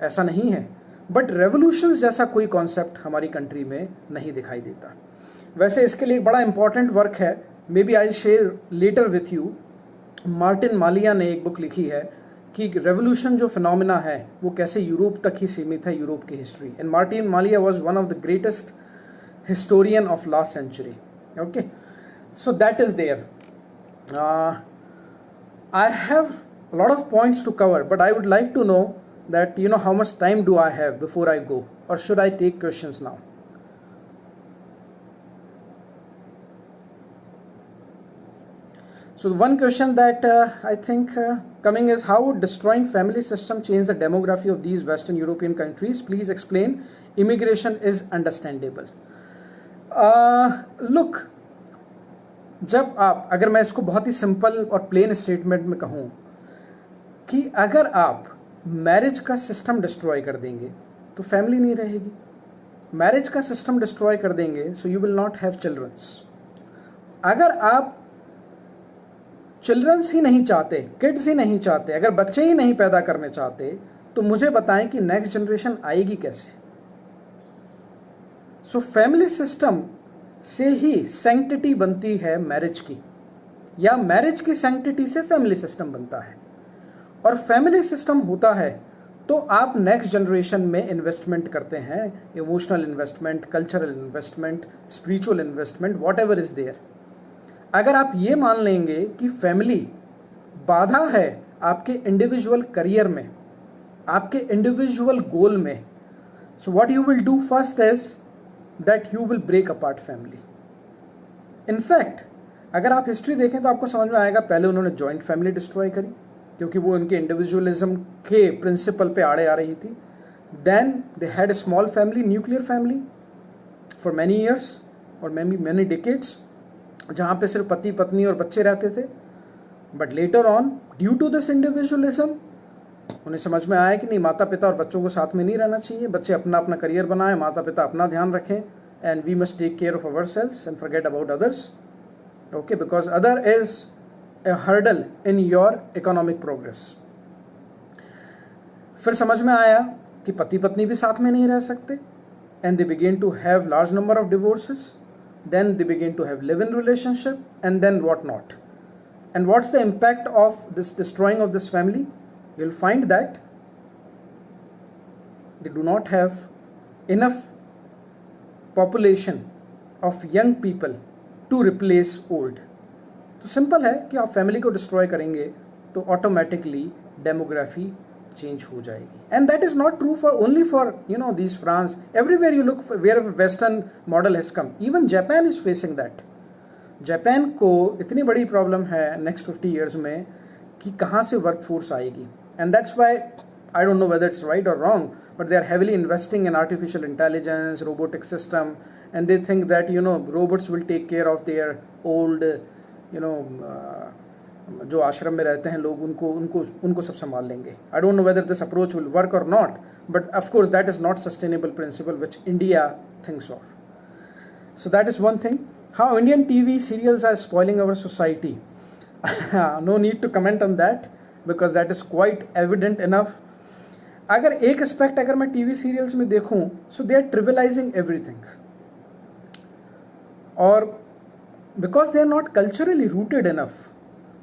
ऐसा नहीं है, बट रेवोल्यूशंस जैसा कोई कॉन्सेप्ट हमारी कंट्री में नहीं दिखाई देता. वैसे इसके लिए एक बड़ा इंपॉर्टेंट वर्क है, maybe I share letter with you. Martin Malia ने एक बुक लिखी है कि रेवोल्यूशन जो फिनोमिना है वो कैसे यूरोप तक ही सीमित है, यूरोप की history. And Martin Malia was one of the greatest historian of last century. Okay, so that is there. I have lot of points to cover, but I would like to know that you know how much time do I have before I go, और should I take questions now? So one question that I think coming is, how would destroying family system change the demography of these Western European countries? Please explain. Immigration is understandable. Look, जब आप, अगर मैं इसको बहुत ही सिंपल और प्लेन स्टेटमेंट में कहूँ कि अगर आप मैरिज का सिस्टम डिस्ट्रॉय कर देंगे तो फैमिली नहीं रहेगी. मैरिज का सिस्टम डिस्ट्रॉय कर देंगे so you will not have childrens. अगर आप चिल्ड्रंस ही नहीं चाहते, किड्स ही नहीं चाहते, अगर बच्चे ही नहीं पैदा करने चाहते, तो मुझे बताएं कि नेक्स्ट जनरेशन आएगी कैसे? सो फैमिली सिस्टम से ही सैंक्टिटी बनती है मैरिज की, या मैरिज की सैंक्टिटी से फैमिली सिस्टम बनता है. और फैमिली सिस्टम होता है तो आप नेक्स्ट जनरेशन में इन्वेस्टमेंट करते हैं, emotional investment, cultural investment, spiritual investment, whatever is there. अगर आप ये मान लेंगे कि फैमिली बाधा है आपके इंडिविजुअल करियर में, आपके इंडिविजुअल गोल में, so what you will do first is that you will break apart family. In fact अगर आप हिस्ट्री देखें तो आपको समझ में आएगा, पहले उन्होंने जॉइंट फैमिली डिस्ट्रॉय करी क्योंकि वो उनके इंडिविजुअलिज्म के प्रिंसिपल पे आड़े आ रही थी। Then they had a small family, nuclear family for many years और मैनी डिकेड्स, जहाँ पे सिर्फ पति पत्नी और बच्चे रहते थे। But later on due to this individualism उन्हें समझ में आया कि नहीं, माता पिता और बच्चों को साथ में नहीं रहना चाहिए, बच्चे अपना अपना करियर बनाएं, माता पिता अपना ध्यान रखें, and we must take care of our selves and forget about others, okay, because other is a hurdle in your economic progress. फिर समझ में आया कि पति पत्नी भी साथ में नहीं रह सकते, and they begin to have large number of divorces, then they begin to have live-in relationship, and then what not. And what's the impact of this destroying of this family? You'll find that they do not have enough population of young people to replace old. तो सिंपल है कि आप फैमिली को डिस्ट्रॉय करेंगे तो ऑटोमेटिकली डेमोग्राफी चेंज हो जाएगी। And that is not true for only for these France, everywhere you look where western model has come, even Japan is facing that. Japan को इतनी बड़ी प्रॉब्लम है नेक्स्ट 50 ईयर्स में कि कहाँ से वर्क फोर्स आएगी, and that's why I don't know whether it's right और wrong, but they are heavily investing in artificial intelligence, robotic system, and they think that robots will take care of their old जो आश्रम में रहते हैं लोग, उनको सब संभाल लेंगे। I don't know whether this approach will work और not, but of course that is not sustainable principle which India thinks of. So that is one thing. How Indian TV serials are spoiling our society, no need to comment on that because that is quite evident enough. अगर एक एस्पेक्ट अगर मैं टीवी सीरियल्स में देखूं, so they are trivialising everything, और because they are not culturally rooted enough,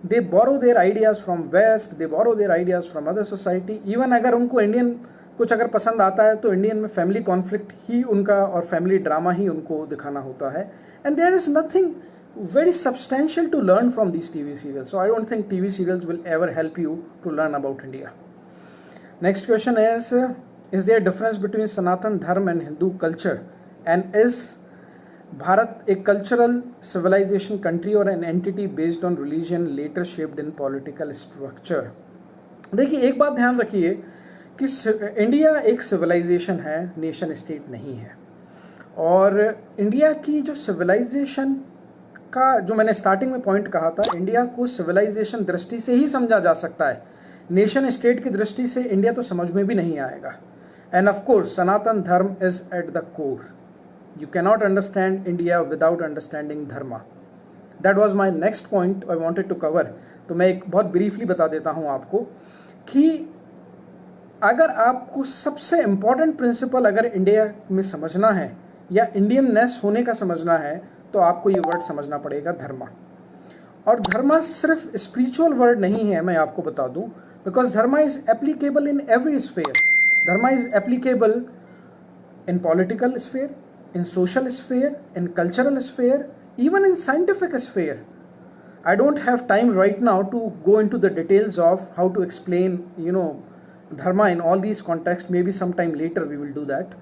they borrow their ideas from west, they borrow their ideas from other society। even अगर उनको इंडियन कुछ अगर पसंद आता है तो इंडियन में फैमिली कॉन्फ्लिक्ट ही उनका और फैमिली ड्रामा ही उनको दिखाना होता है, and there is nothing very substantial to learn from these TV serials. So I don't think TV serials will ever help you to learn about India. Next question is there a difference between Sanatan Dharma and Hindu culture, and is Bharat एक कल्चरल सिविलाइजेशन कंट्री और an entity based on religion later shaped in political structure? देखिए, एक बात ध्यान रखिए कि इंडिया एक सिविलाइजेशन है, नेशन स्टेट नहीं है। और इंडिया की जो सिविलाइजेशन का जो मैंने स्टार्टिंग में पॉइंट कहा था, इंडिया को सिविलाइजेशन दृष्टि से ही समझा जा सकता है, नेशन स्टेट की दृष्टि से इंडिया तो समझ में भी नहीं आएगा। एंड ऑफ कोर्स सनातन धर्म is at the core. You cannot understand India without understanding Dharma. That was my next point I wanted to cover. तो मैं एक बहुत ब्रीफली बता देता हूँ आपको कि अगर आपको सबसे इम्पॉर्टेंट प्रिंसिपल अगर इंडिया में समझना है या इंडियननेस होने का समझना है, तो आपको ये वर्ड समझना पड़ेगा, धर्मा। और धर्मा सिर्फ स्पिरिचुअल वर्ड नहीं है, मैं आपको बता दूं, because Dharma is applicable in every sphere. Dharma is applicable in political sphere, in social sphere, in cultural sphere, even in scientific sphere. I don't have time right now to go into the details of how to explain, dharma in all these contexts. Maybe sometime later we will do that.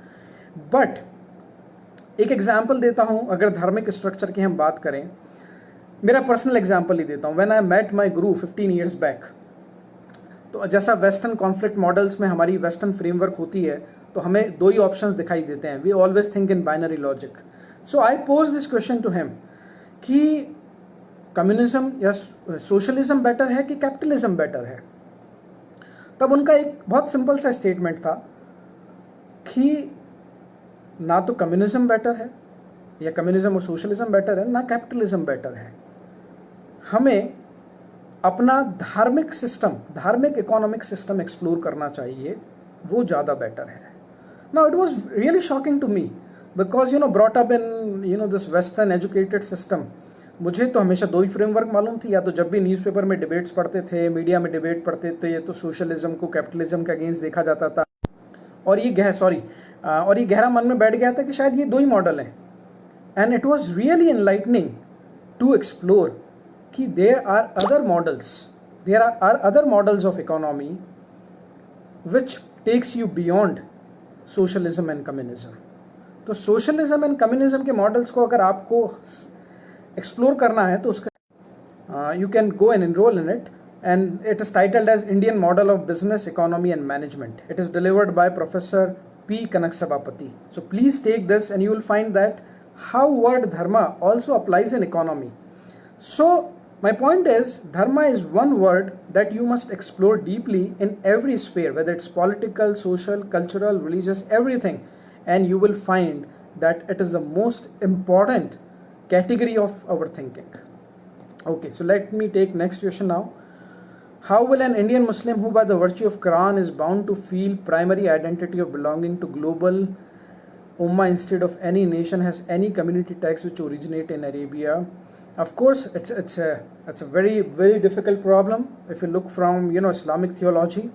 But एक एग्जाम्पल देता हूँ, अगर धार्मिक स्ट्रक्चर की हम बात करें, मेरा पर्सनल एग्जाम्पल ही देता हूँ। When I met my guru 15 years back, तो जैसा वेस्टर्न कॉन्फ्लिक्ट मॉडल्स में हमारी वेस्टर्न फ्रेमवर्क होती है, तो हमें दो ही ऑप्शंस दिखाई देते हैं। We always think in binary logic. So I pose this question to him कि कम्युनिज्म या सोशलिज्म बेटर है कि कैपिटलिज्म बेटर है? तब उनका एक बहुत सिंपल सा स्टेटमेंट था कि ना तो कम्युनिज्म बेटर है या कम्युनिज्म और सोशलिज्म बेटर है, ना कैपिटलिज्म बेटर है। हमें अपना धार्मिक सिस्टम, धार्मिक इकोनॉमिक सिस्टम एक्सप्लोर करना चाहिए, वो ज़्यादा बेटर है। Now it was really shocking to me because brought up in this Western educated system, मुझे तो हमेशा दो ही फ्रेमवर्क मालूम थी, या तो जब भी न्यूज़पेपर में डिबेट्स पढ़ते थे, मीडिया में डिबेट पढ़ते थे, तो सोशलिज्म को कैपिटलिज्म के अगेंस्ट देखा जाता था, और ये गहरा मन में बैठ गया था कि शायद ये दो ही मॉडल हैं। And it was really enlightening to explore कि there are other models of economy which takes you beyond socialism and communism. तो सोशलिज्म एंड कम्युनिज्म के मॉडल्स को अगर आपको एक्सप्लोर करना है तो उसका you can go and enroll in it, and it is titled as Indian Model of Business, Economy and Management. It is delivered by Professor P. Kanaksabapati. So please take this and you will find that how word dharma also applies in economy. So my point is, dharma is one word that you must explore deeply in every sphere, whether it's political, social, cultural, religious, everything, and you will find that it is the most important category of our thinking. Okay, so let me take next question now. How will an Indian Muslim who by the virtue of Quran is bound to feel primary identity of belonging to global Ummah instead of any nation has any community ties which originate in Arabia? Of course, it's a very, very difficult problem if you look from Islamic theology.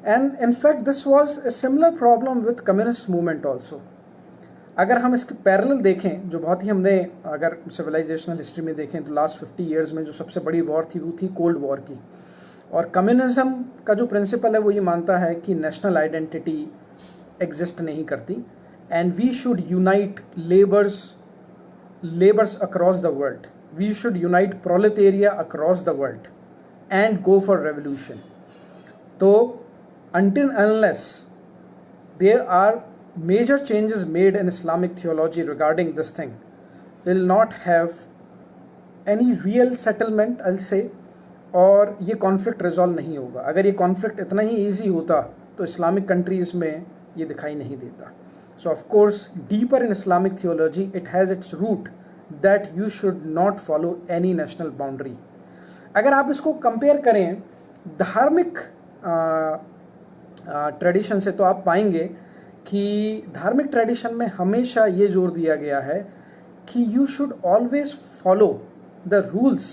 And in fact, this was a similar problem with communist movement also. अगर हम इसके पैरेलल देखें, जो बहुत ही हमने अगर सिविलाइजेशनल हिस्ट्री में देखें तो लास्ट 50 ईयर्स में जो सबसे बड़ी वॉर थी वो थी कोल्ड वॉर की। और कम्युनिज्म का जो प्रिंसिपल है वो ये मानता है कि नेशनल आइडेंटिटी एग्जिस्ट नहीं करती, and we should unite labours across the world, we should unite proletariat across the world and go for revolution. तो until unless there are major changes made in Islamic theology regarding this thing, will not have any real settlement, I'll say, और ये कॉन्फ्लिक्ट रिजॉल्व नहीं होगा। अगर ये कॉन्फ्लिक्ट इतना ही ईजी होता तो इस्लामिक कंट्रीज में ये दिखाई नहीं देता। So of course deeper in Islamic theology it has its root that you should not follow any national boundary. अगर आप इसको कंपेयर करें धार्मिक ट्रेडिशन से तो आप पाएंगे कि धार्मिक ट्रेडिशन में हमेशा ये जोर दिया गया है कि you should always follow the rules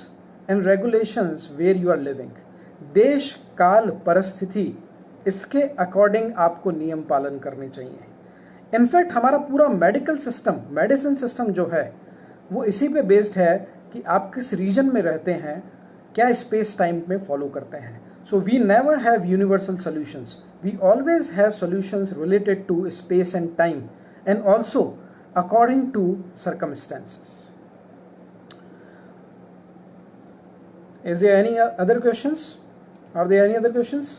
and regulations where you are living. देश काल परिस्थिति इसके अकॉर्डिंग आपको नियम पालन करने चाहिए। इनफैक्ट हमारा पूरा मेडिकल सिस्टम, मेडिसिन सिस्टम जो है वो इसी पे बेस्ड है कि आप किस रीजन में रहते हैं, क्या स्पेस टाइम में फॉलो करते हैं। So we never have universal solutions. We always have solutions related to space and time, and also according to circumstances. Is there any other questions? Are there any other questions?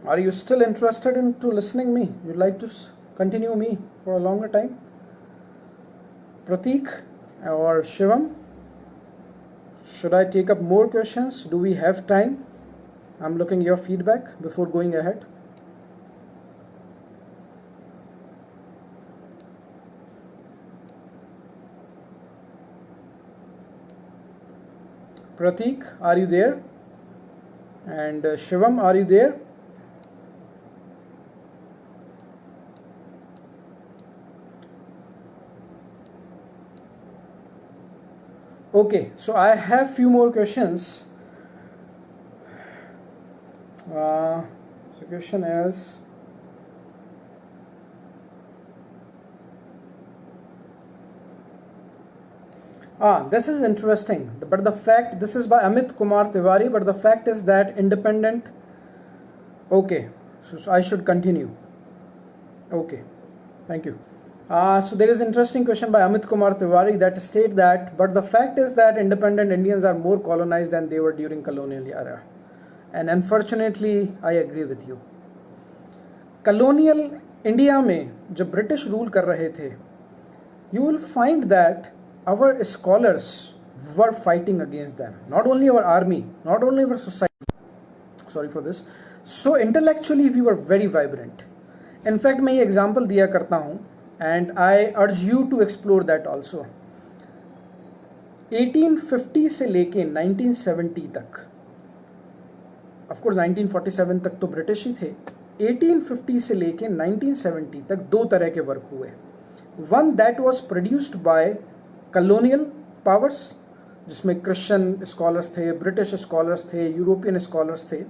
Are you still interested into listening me? You'd like to continue me for a longer time? Pratik or Shivam? Should I take up more questions? Do we have time? I'm looking your feedback before going ahead. Pratik, are you there? And Shivam, are you there? Okay, so I have few more questions. So question is, this is interesting, but the fact, this is by Amit Kumar Tiwari, but the fact is that independent, okay, so I should continue. Okay, thank you. So there is an interesting question by Amit Kumar Tiwari that state that, but the fact is that independent Indians are more colonized than they were during colonial era. And unfortunately, I agree with you. Colonial India में जब British rule कर रहे थे, you will find that our scholars were fighting against them. Not only our army, not only our society. Sorry for this. So intellectually we were very vibrant. In fact, मैं ये example दिया करता हूँ, and I urge you to explore that also. 1850 से लेके 1970 तक, of course 1947 तक तो ब्रिटिश ही थे, 1850 से लेके 1970 तक दो तरह के वर्क हुए. One that was produced by colonial powers, जिसमें क्रिश्चियन स्कॉलर्स थे, ब्रिटिश स्कॉलर्स थे, यूरोपियन स्कॉलर्स थे.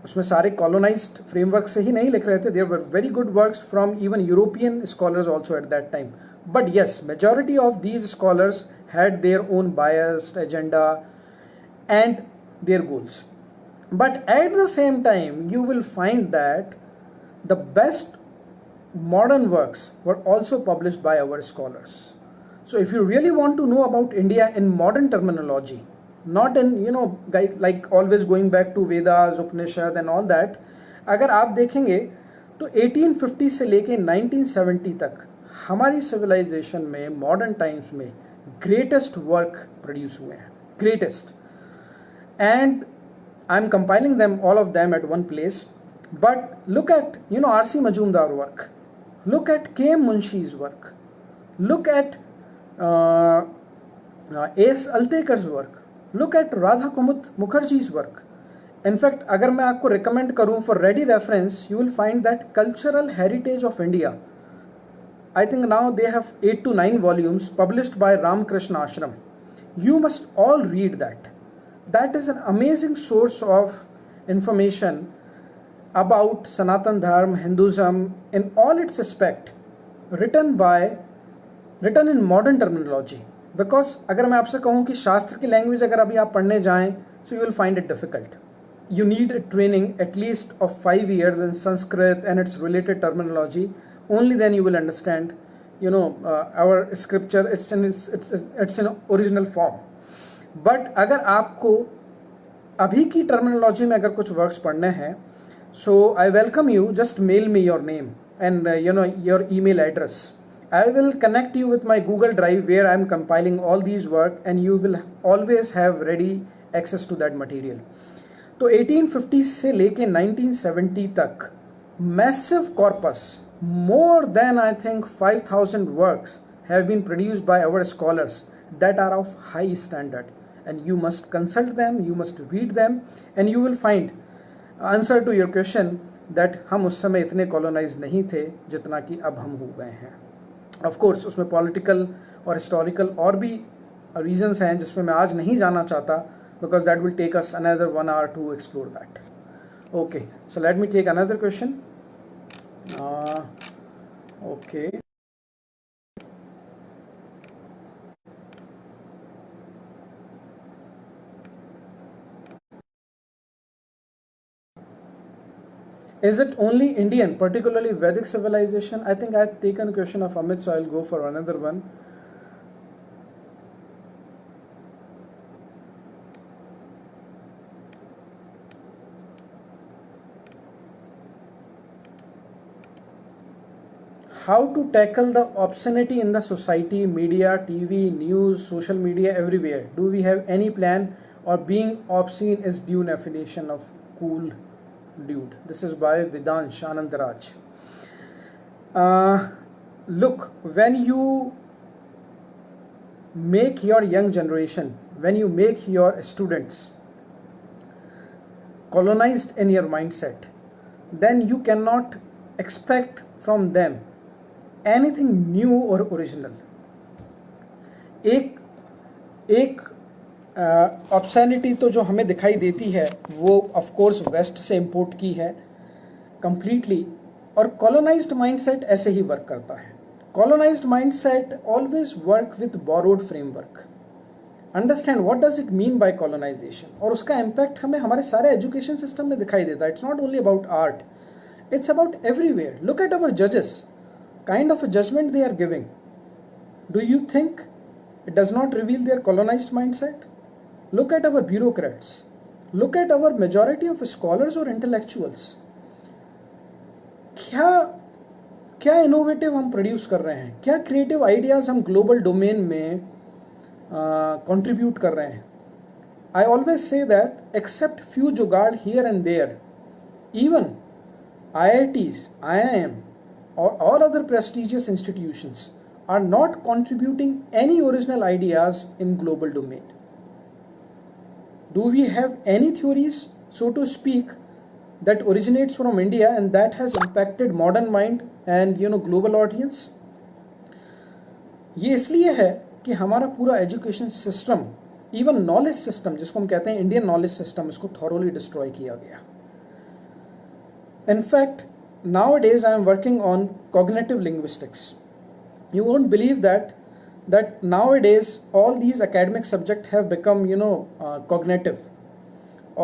उसमें सारे कॉलोनाइज्ड फ्रेमवर्क से ही नहीं लिख रहे थे. There were very good works from even European scholars also at that time. But yes, majority of these scholars had their own biased agenda and their goals. But at the same time, you will find that the best modern works were also published by our scholars. So if you really want to know about India in modern terminology, not in, like always going back to Vedas, Upanishad and all that, अगर आप देखेंगे तो 1850 से लेके 1970 तक हमारी सिविलाइजेशन में, मॉडर्न टाइम्स में ग्रेटेस्ट वर्क प्रोड्यूस हुए हैं, greatest. And I'm compiling them, all of them at one place. But look at, R.C. Majumdar work. Look at K.M. Munshi's work. Look at A.S. Altekar's work. Look at Radha Kumud Mukherjee's work. In fact, अगर मैं आपको recommend करूँ for ready reference, you will find that Cultural Heritage of India. I think now they have 8 to 9 volumes published by Ramakrishna Ashram. You must all read that. That is an amazing source of information about Sanatan Dharma, Hinduism in all its aspect, written in modern terminology. Because अगर मैं आपसे कहूँ कि शास्त्र की लैंग्वेज अगर अभी आप पढ़ने जाएं, so you will find it difficult. You need a training at least of 5 years in Sanskrit and its related terminology. Only then you will understand, our scripture. It's in original form. But अगर आपको अभी की टर्मिनोलॉजी में अगर कुछ वर्क्स पढ़ने हैं, so I welcome you. Just mail me your name and your email address. I will connect you with my Google Drive where I am compiling all these work and you will always have ready access to that material. तो 1850 से लेके 1970 तक massive corpus, more than I think 5000 works have been produced by our scholars that are of high standard, and you must consult them, you must read them, and you will find answer to your question that हम उस समय इतने colonized नहीं थे जितना कि अब हम हो गए हैं. Of course उसमें political और historical और भी reasons हैं जिसमें मैं आज नहीं जाना चाहता, because that will take us another 1 hour to explore that. Okay, so let me take another question. Okay. Is it only Indian, particularly Vedic civilization? I think I've taken a question of Amit, so I'll go for another one. How to tackle the obscenity in the society, media, TV, news, social media, everywhere? Do we have any plan, or being obscene is due definition of cool dude? This is by Vidansh Anandaraj. Look, when you make your young generation, when you make your students colonized in your mindset, then you cannot expect from them anything new or original. एक ऑब्सैनिटी तो जो हमें दिखाई देती है वो ऑफ कोर्स वेस्ट से इंपोर्ट की है कंप्लीटली, और कॉलोनाइज्ड माइंडसेट ऐसे ही वर्क करता है. Colonised mindset always work with borrowed framework. Understand what does it mean by colonisation, और उसका इम्पैक्ट हमें हमारे सारे एजुकेशन सिस्टम में दिखाई देता है. It's not only about art, it's about everywhere. Look at our जजेस, kind of a judgement they are giving. Do you think it does not reveal their colonized mindset? Look at our bureaucrats. Look at our majority of scholars or intellectuals. क्या इनोवेटिव हम प्रोड्यूस कर रहे हैं, क्या क्रिएटिव आइडियाज हम ग्लोबल डोमेन में कंट्रीब्यूट कर रहे हैं. I always say that except few jugaad here and there, even IITs, IIM or all other prestigious institutions are not contributing any original ideas in global domain. Do we have any theories, so to speak, that originates from India and that has impacted modern mind and global audience? ये इसलिए है कि हमारा पूरा education system, even knowledge system जिसको हम कहते हैं इंडियन नॉलेज सिस्टम, इसको थॉरोली डिस्ट्रॉय किया गया. In fact nowadays I am working on cognitive linguistics. You won't believe that nowadays all these academic subjects have become cognitive.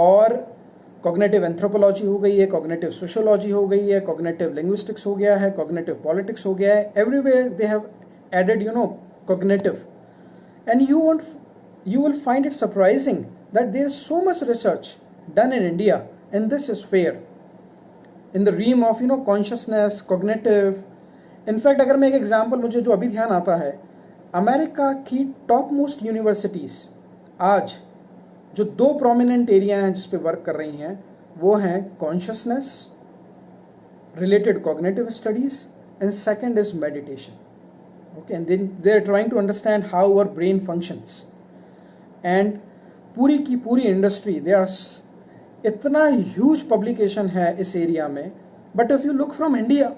और cognitive anthropology हो गई है, cognitive sociology हो गई है, cognitive linguistics हो गया है, cognitive politics हो गया है. Everywhere they have added cognitive, and you will find it surprising that there is so much research done in India in this sphere, in the realm of consciousness, cognitive. In fact अगर मैं एक एग्जांपल, मुझे जो अभी ध्यान आता है, अमेरिका की टॉप मोस्ट यूनिवर्सिटीज़ आज जो 2 प्रोमिनेंट एरिया हैं जिस पे वर्क कर रही हैं, वो हैं consciousness related cognitive studies and second is meditation. Okay, and they are trying to understand how our brain functions. And पूरी की पूरी इंडस्ट्री, दे आर इतना ह्यूज पब्लिकेशन है इस एरिया में. But if you look from India,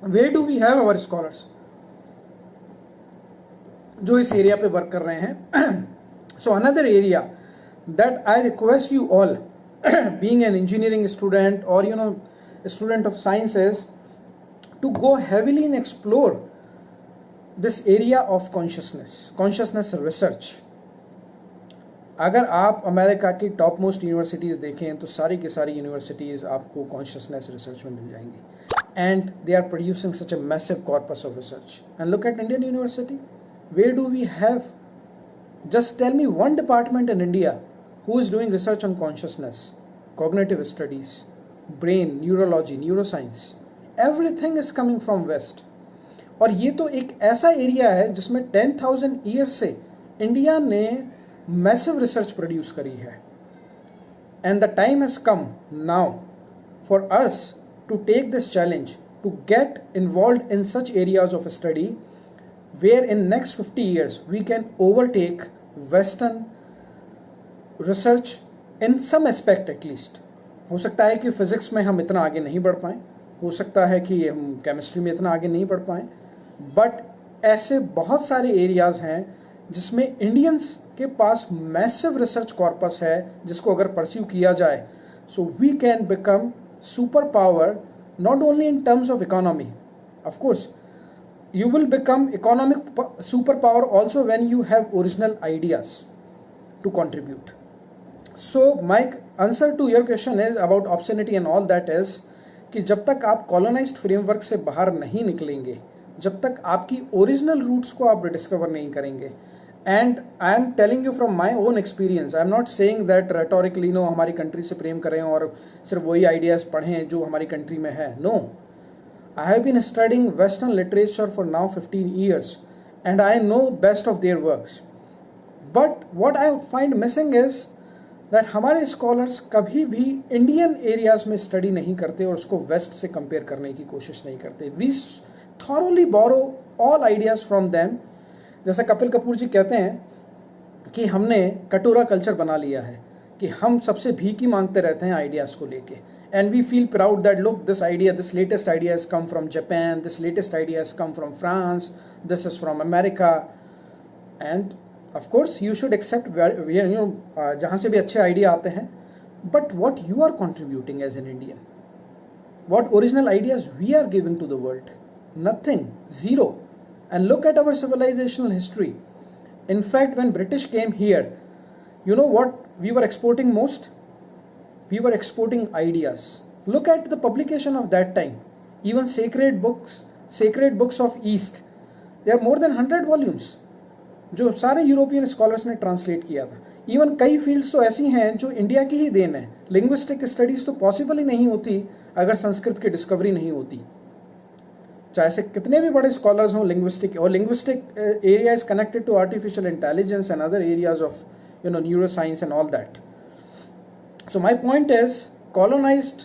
where do we have our scholars जो इस एरिया पे वर्क कर रहे हैं. So another area that I request you all, being an engineering student और student of sciences, to go heavily and explore this area of consciousness research. अगर आप अमेरिका की टॉप मोस्ट यूनिवर्सिटीज़ देखें तो सारी की सारी यूनिवर्सिटीज़ आपको कॉन्शियसनेस रिसर्च में मिल जाएंगी, and they are producing such a massive corpus of research. And look at Indian university, where do we have, just tell me one department in India who is doing research on consciousness, cognitive studies, brain, neurology, neuroscience. Everything is coming from west. और ये तो एक ऐसा एरिया है जिसमें 10,000 ईयर से इंडिया ने मैसिव रिसर्च प्रोड्यूस करी है. And the time has come now for us to take this challenge, to get involve in such areas of study where in next 50 years we can overtake western research in some aspect at least. हो सकता है कि फिजिक्स में हम इतना आगे नहीं बढ़ पाएं, हो सकता है कि हम केमिस्ट्री में इतना आगे नहीं बढ़ पाएं, बट ऐसे बहुत सारे एरियाज हैं जिसमें इंडियंस के पास मैसिव रिसर्च कॉर्पस है जिसको अगर परस्यू किया जाए, so we can become super power not only in terms of economy. Of course you will become economic superpower also when you have original ideas to contribute. So my answer to your question is about obscenity and all that is कि जब तक आप colonized framework से बाहर नहीं निकलेंगे, जब तक आपकी original roots को आप डिस्कवर नहीं करेंगे, and I am telling you from my own experience, I am not saying that rhetorically no हमारी कंट्री से प्रेम करें और सिर्फ वही आइडियाज़ पढ़ें जो हमारी कंट्री में है. No, I have been studying Western literature for now 15 years and I know best of their works. But what I find missing is that हमारे scholars कभी भी Indian areas में study नहीं करते और उसको West से compare करने की कोशिश नहीं करते. We thoroughly borrow all ideas from them. जैसा कपिल कपूर जी कहते हैं कि हमने कटोरा कल्चर बना लिया है कि हम सबसे भीख ही मांगते रहते हैं आइडियाज़ को लेके. And we feel proud that look, this latest idea has come from Japan, this latest idea has come from France, this is from America. And of course you should accept जहाँ से भी अच्छे आइडिया आते हैं, but what you are contributing as an Indian, what original ideas we are giving to the world? Nothing, zero. And look at our civilizational history. In fact, when British came here, you know what we were exporting most? We were exporting ideas. Look at the publication of that time. Even sacred books of East, there are more than 100 volumes जो सारे यूरोपियन स्कॉलर्स ने ट्रांसलेट किया था. इवन कई फील्ड्स तो ऐसी हैं जो इंडिया की ही देन है. लिंग्विस्टिक स्टडीज तो पॉसिबल ही नहीं होती अगर संस्कृत की डिस्कवरी नहीं होती, चाहे से कितने भी बड़े स्कॉलर्स हों. Linguistic area is connected to artificial intelligence and other areas of neuroscience and all that. So my point is, colonised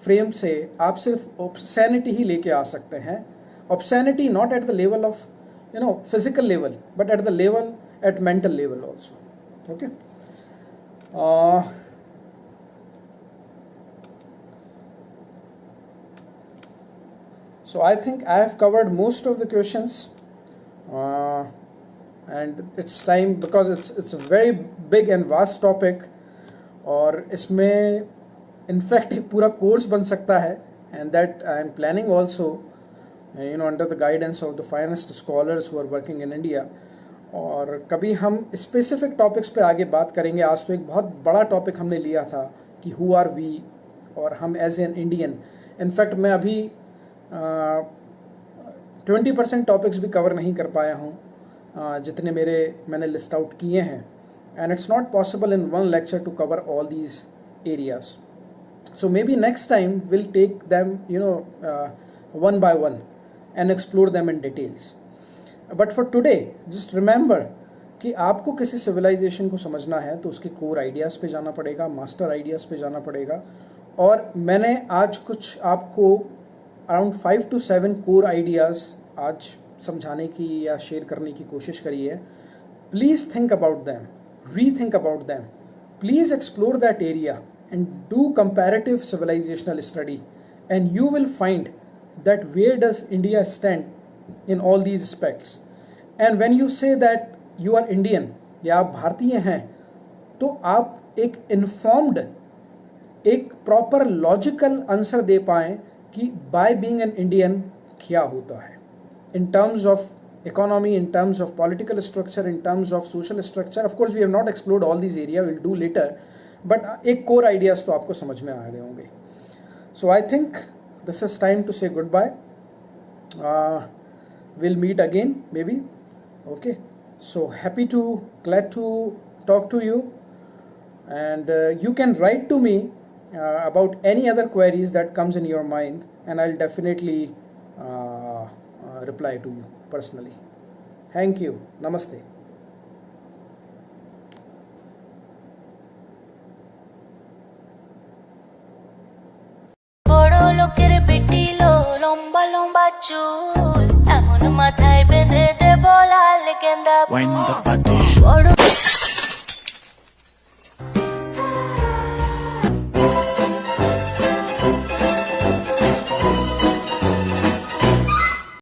frame से आप सिर्फ ऑब्सैनिटी ही लेके आ सकते हैं. Obscenity not at the level of physical level, but at the level, at mental level also. Okay, So I think I have covered most of the questions, and it's time because it's a very big and vast topic, और इसमें इनफैक्ट एक पूरा कोर्स बन सकता है, and that I am planning also, under the guidance of the finest scholars who are working in India. और कभी हम स्पेसिफिक टॉपिक्स पे आगे बात करेंगे. आज तो एक बहुत बड़ा टॉपिक हमने लिया था कि हु आर वी, और हम एज एन इंडियन. इनफैक्ट मैं अभी 20% टॉपिक्स भी कवर नहीं कर पाया हूँ जितने मैंने लिस्ट आउट किए हैं. And it's not possible in one lecture to cover all these areas. So maybe next time we'll take them, one by one and explore them in details. But for today, just remember कि आपको किसी civilization को समझना है तो उसके core ideas पे जाना पड़ेगा, master ideas पे जाना पड़ेगा. और मैंने आज कुछ आपको around 5 to 7 core ideas आज समझाने की या शेयर करने की कोशिश करी है. Please think about them, rethink about them. Please explore that area and do comparative civilizational study, and you will find that where does India stand in all these aspects. And when you say that you are Indian या आप भारतीय हैं, तो आप एक informed, एक proper logical answer दे पाएं कि by being an Indian क्या होता है in terms of economy, in terms of political structure, in terms of social structure. Of course we have not explored all these areas, we'll do later, but एक कोर आइडियाज तो आपको समझ में आ गए होंगे. So I think this is time to say goodbye. Will meet again maybe. Okay, so happy to, glad to talk to you, and you can write to me about any other queries that comes in your mind, and I'll definitely reply to you personally. Thank you. Namaste. লোকের পিটিলো লম্বা লম্বা চুল এমন মাথায় বেঁধে দে বলাল গেন্দা